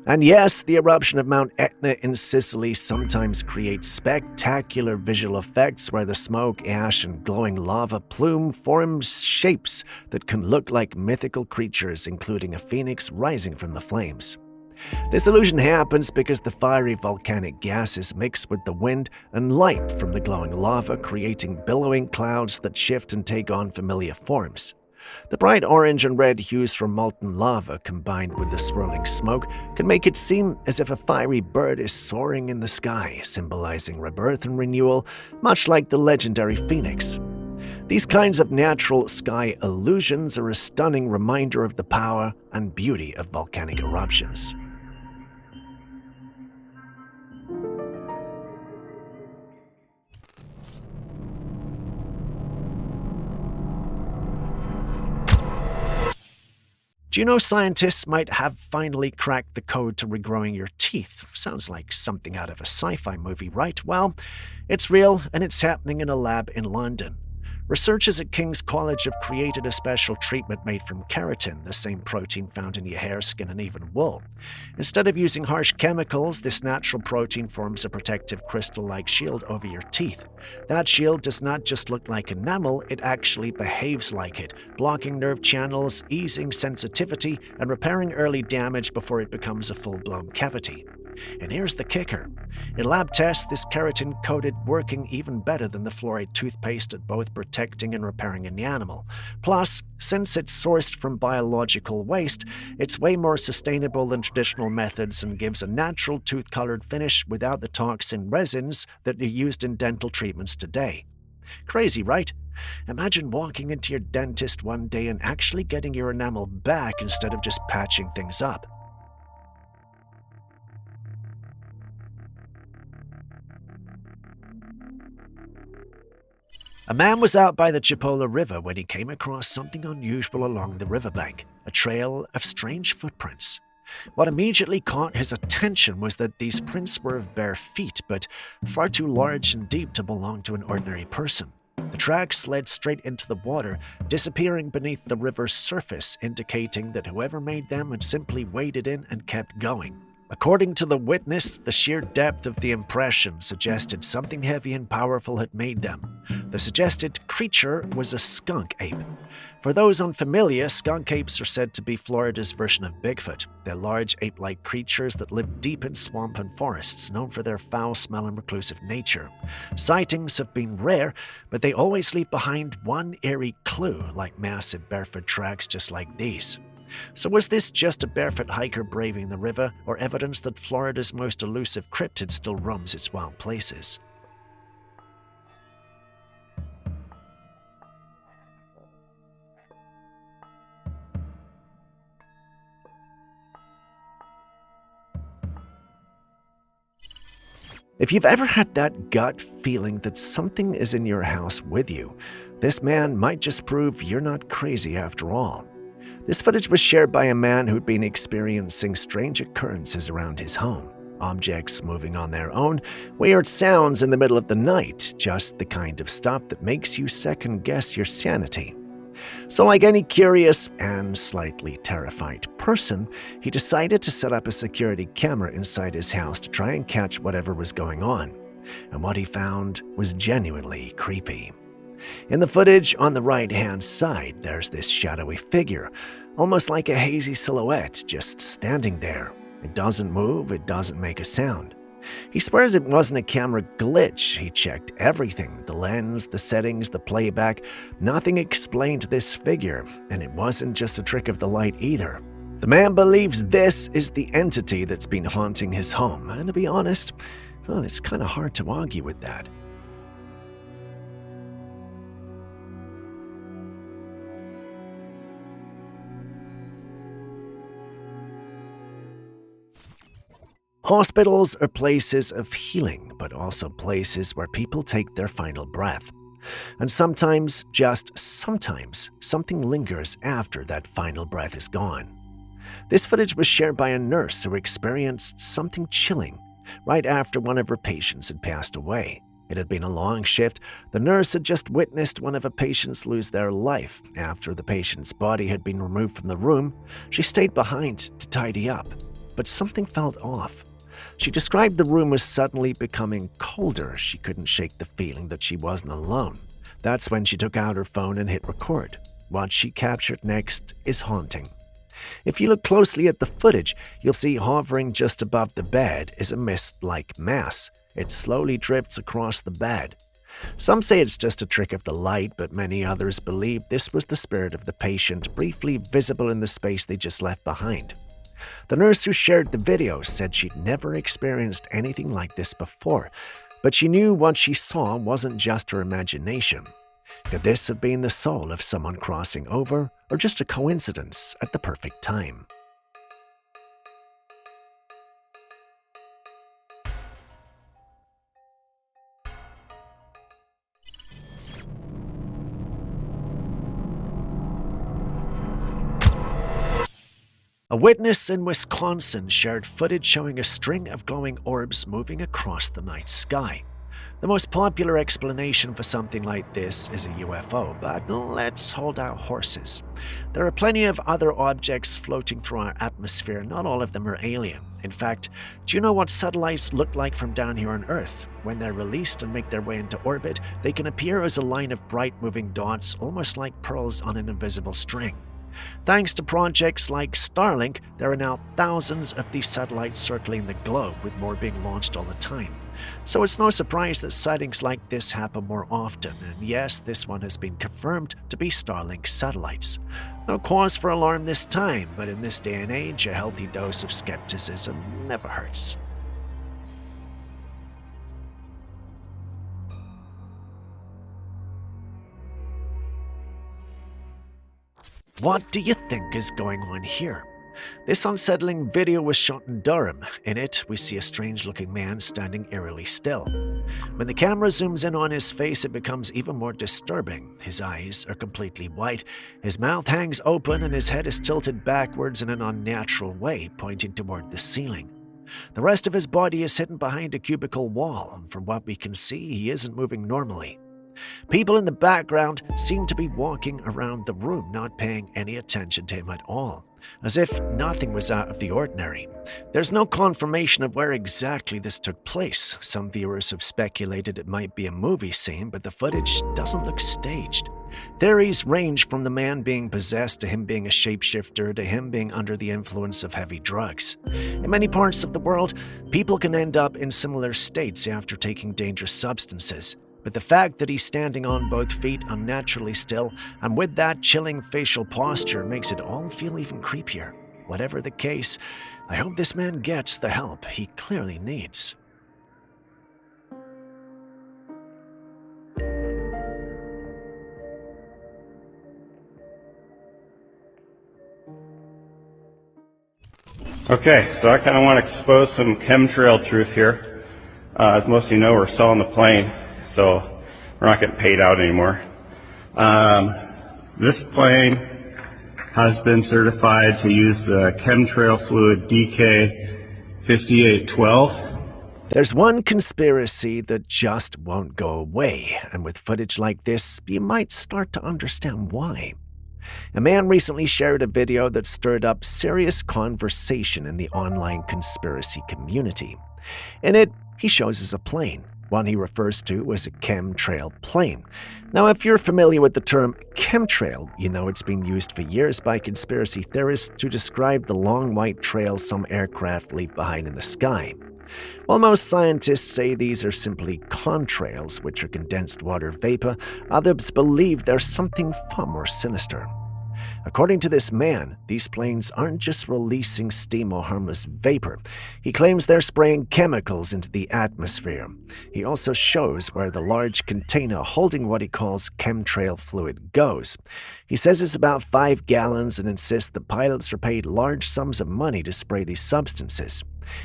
And yes, the eruption of Mount Etna in Sicily sometimes creates spectacular visual effects where the smoke, ash, and glowing lava plume forms shapes that can look like mythical creatures, including a phoenix rising from the flames. This illusion happens because the fiery volcanic gases mix with the wind and light from the glowing lava, creating billowing clouds that shift and take on familiar forms. The bright orange and red hues from molten lava combined with the swirling smoke can make it seem as if a fiery bird is soaring in the sky, symbolizing rebirth and renewal, much like the legendary phoenix. These kinds of natural sky illusions are a stunning reminder of the power and beauty of volcanic eruptions. Do you know scientists might have finally cracked the code to regrowing your teeth? Sounds like something out of a sci-fi movie, right? Well, it's real, and it's happening in a lab in London. Researchers at King's College have created a special treatment made from keratin, the same protein found in your hair, skin, and even wool. Instead of using harsh chemicals, this natural protein forms a protective crystal-like shield over your teeth. That shield does not just look like enamel, it actually behaves like it, blocking nerve channels, easing sensitivity, and repairing early damage before it becomes a full-blown cavity. And here's the kicker. In lab tests, this keratin-coated working even better than the fluoride toothpaste at both protecting and repairing an animal. Plus, since it's sourced from biological waste, it's way more sustainable than traditional methods and gives a natural tooth-colored finish without the toxin resins that are used in dental treatments today. Crazy, right? Imagine walking into your dentist one day and actually getting your enamel back instead of just patching things up. A man was out by the Chipola River when he came across something unusual along the riverbank, a trail of strange footprints. What immediately caught his attention was that these prints were of bare feet, but far too large and deep to belong to an ordinary person. The tracks led straight into the water, disappearing beneath the river's surface, indicating that whoever made them had simply waded in and kept going. According to the witness, the sheer depth of the impression suggested something heavy and powerful had made them. The suggested creature was a skunk ape. For those unfamiliar, skunk apes are said to be Florida's version of Bigfoot. They're large ape-like creatures that live deep in swamp and forests, known for their foul smell and reclusive nature. Sightings have been rare, but they always leave behind one eerie clue, like massive barefoot tracks just like these. So was this just a barefoot hiker braving the river, or evidence that Florida's most elusive cryptid still roams its wild places? If you've ever had that gut feeling that something is in your house with you, this man might just prove you're not crazy after all. This footage was shared by a man who'd been experiencing strange occurrences around his home. Objects moving on their own, weird sounds in the middle of the night, just the kind of stuff that makes you second-guess your sanity. So like any curious and slightly terrified person, he decided to set up a security camera inside his house to try and catch whatever was going on. And what he found was genuinely creepy. In the footage on the right-hand side, there's this shadowy figure, almost like a hazy silhouette, just standing there. It doesn't move, it doesn't make a sound. He swears it wasn't a camera glitch. He checked everything, the lens, the settings, the playback. Nothing explained this figure, and it wasn't just a trick of the light either. The man believes this is the entity that's been haunting his home, and to be honest, well, it's kind of hard to argue with that. Hospitals are places of healing, but also places where people take their final breath. And sometimes, just sometimes, something lingers after that final breath is gone. This footage was shared by a nurse who experienced something chilling right after one of her patients had passed away. It had been a long shift. The nurse had just witnessed one of her patients lose their life. After the patient's body had been removed from the room, she stayed behind to tidy up, but something felt off. She described the room as suddenly becoming colder. She couldn't shake the feeling that she wasn't alone. That's when she took out her phone and hit record. What she captured next is haunting. If you look closely at the footage, you'll see hovering just above the bed is a mist-like mass. It slowly drifts across the bed. Some say it's just a trick of the light, but many others believe this was the spirit of the patient briefly visible in the space they just left behind. The nurse who shared the video said she'd never experienced anything like this before, but she knew what she saw wasn't just her imagination. Could this have been the soul of someone crossing over, or just a coincidence at the perfect time? A witness in Wisconsin shared footage showing a string of glowing orbs moving across the night sky. The most popular explanation for something like this is a UFO, but let's hold our horses. There are plenty of other objects floating through our atmosphere. Not all of them are alien. In fact, do you know what satellites look like from down here on Earth? When they're released and make their way into orbit, they can appear as a line of bright moving dots, almost like pearls on an invisible string. Thanks to projects like Starlink, there are now thousands of these satellites circling the globe, with more being launched all the time. So it's no surprise that sightings like this happen more often, and yes, this one has been confirmed to be Starlink satellites. No cause for alarm this time, but in this day and age, a healthy dose of skepticism never hurts. What do you think is going on here? This unsettling video was shot in Durham. In it, we see a strange-looking man standing eerily still. When the camera zooms in on his face, it becomes even more disturbing. His eyes are completely white, his mouth hangs open, and his head is tilted backwards in an unnatural way, pointing toward the ceiling. The rest of his body is hidden behind a cubicle wall, and from what we can see, he isn't moving normally. People in the background seem to be walking around the room, not paying any attention to him at all, as if nothing was out of the ordinary. There's no confirmation of where exactly this took place. Some viewers have speculated it might be a movie scene, but the footage doesn't look staged. Theories range from the man being possessed to him being a shapeshifter to him being under the influence of heavy drugs. In many parts of the world, people can end up in similar states after taking dangerous substances. But the fact that he's standing on both feet unnaturally still and with that chilling facial posture makes it all feel even creepier. Whatever the case, I hope this man gets the help he clearly needs. Okay, so I kind of want to expose some chemtrail truth here. As most of you know, we're selling the plane, so we're not getting paid out anymore. This plane has been certified to use the chemtrail fluid DK5812. There's one conspiracy that just won't go away, and with footage like this, you might start to understand why. A man recently shared a video that stirred up serious conversation in the online conspiracy community. In it, he shows us a plane, one he refers to as a chemtrail plane. Now, if you're familiar with the term chemtrail, you know it's been used for years by conspiracy theorists to describe the long white trails some aircraft leave behind in the sky. While most scientists say these are simply contrails, which are condensed water vapor, others believe there's something far more sinister. According to this man, these planes aren't just releasing steam or harmless vapor. He claims they're spraying chemicals into the atmosphere. He also shows where the large container holding what he calls chemtrail fluid goes. He says it's about 5 gallons and insists the pilots are paid large sums of money to spray these substances.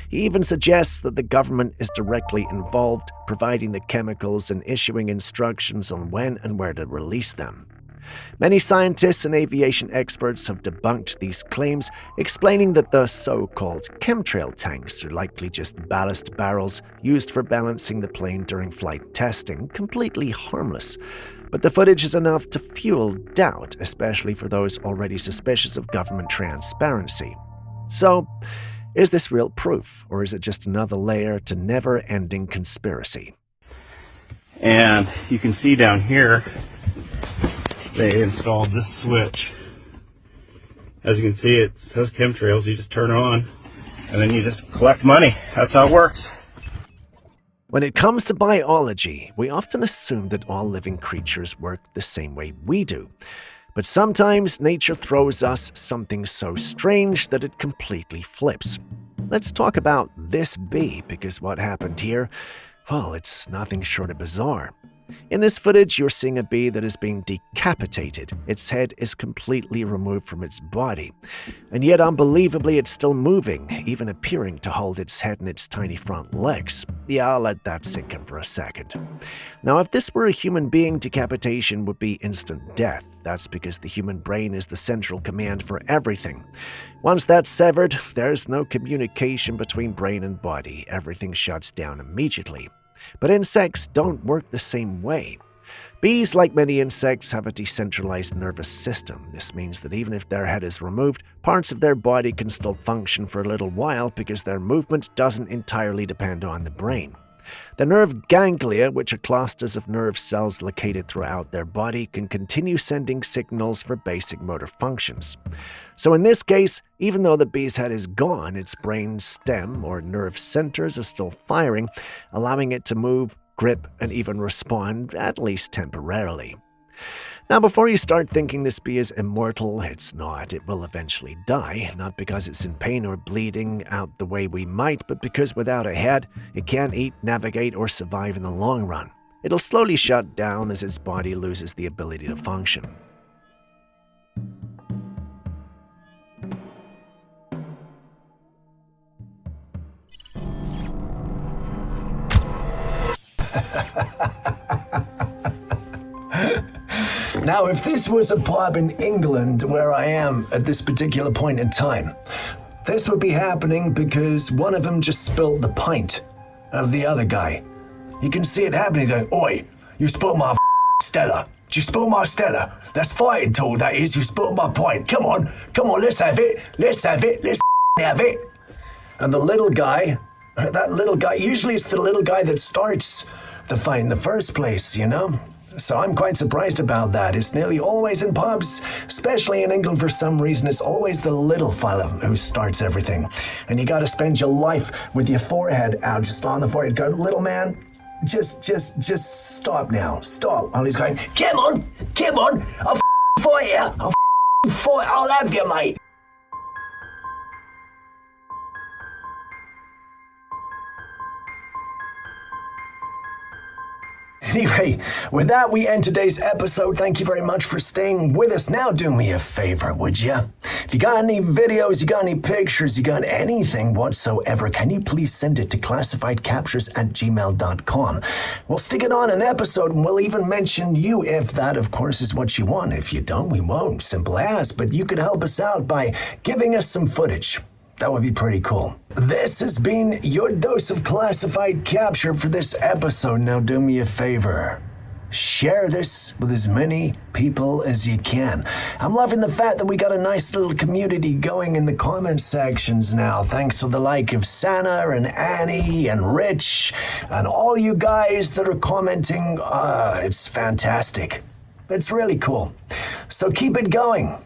He even suggests that the government is directly involved, providing the chemicals and issuing instructions on when and where to release them. Many scientists and aviation experts have debunked these claims, explaining that the so-called chemtrail tanks are likely just ballast barrels used for balancing the plane during flight testing, completely harmless. But the footage is enough to fuel doubt, especially for those already suspicious of government transparency. So, is this real proof, or is it just another layer to never-ending conspiracy? And you can see down here, they installed this switch. As you can see, it says chemtrails. You just turn it on, and then you just collect money. That's how it works. When it comes to biology, we often assume that all living creatures work the same way we do. But sometimes nature throws us something so strange that it completely flips. Let's talk about this bee, because what happened here, well, it's nothing short of bizarre. In this footage, you're seeing a bee that is being decapitated. Its head is completely removed from its body. And yet, unbelievably, it's still moving, even appearing to hold its head in its tiny front legs. Yeah, I'll let that sink in for a second. Now, if this were a human being, decapitation would be instant death. That's because the human brain is the central command for everything. Once that's severed, there's no communication between brain and body. Everything shuts down immediately. But insects don't work the same way. Bees, like many insects, have a decentralized nervous system. This means that even if their head is removed, parts of their body can still function for a little while because their movement doesn't entirely depend on the brain. The nerve ganglia, which are clusters of nerve cells located throughout their body, can continue sending signals for basic motor functions. So in this case, even though the bee's head is gone, its brain stem or nerve centers are still firing, allowing it to move, grip, and even respond, at least temporarily. Now, before you start thinking this bee is immortal, it's not. It will eventually die, not because it's in pain or bleeding out the way we might, but because without a head, it can't eat, navigate, or survive in the long run. It'll slowly shut down as its body loses the ability to function. Now, if this was a pub in England where I am at this particular point in time, this would be happening because one of them just spilled the pint of the other guy. You can see it happening. He's going, "Oi, you spilled my Stella. Did you spill my Stella? That's fighting talk, that is. You spilled my pint. Come on, let's have it. Let's have it. Let's have it." And the little guy, usually it's the little guy that starts the fight in the first place, you know? So I'm quite surprised about that. It's nearly always in pubs, especially in England for some reason. It's always the little fella who starts everything. And you gotta spend your life with your forehead out, just on the forehead, going, "Little man, just stop now, stop." And he's going, come on, I'll fight you, I'll have you, mate." Anyway, with that, we end today's episode. Thank you very much for staying with us. Now, do me a favor, would you? If you got any videos, you got any pictures, you got anything whatsoever, can you please send it to classifiedcaptures@gmail.com. We'll stick it on an episode, and we'll even mention you if that, of course, is what you want. If you don't, we won't. Simple as. But you could help us out by giving us some footage. That would be pretty cool. This has been your dose of classified capture for this episode. Now do me a favor. Share this with as many people as you can. I'm loving the fact that we got a nice little community going in the comment sections now. Thanks to the like of Santa and Annie and Rich and all you guys that are commenting. It's fantastic. It's really cool. So keep it going.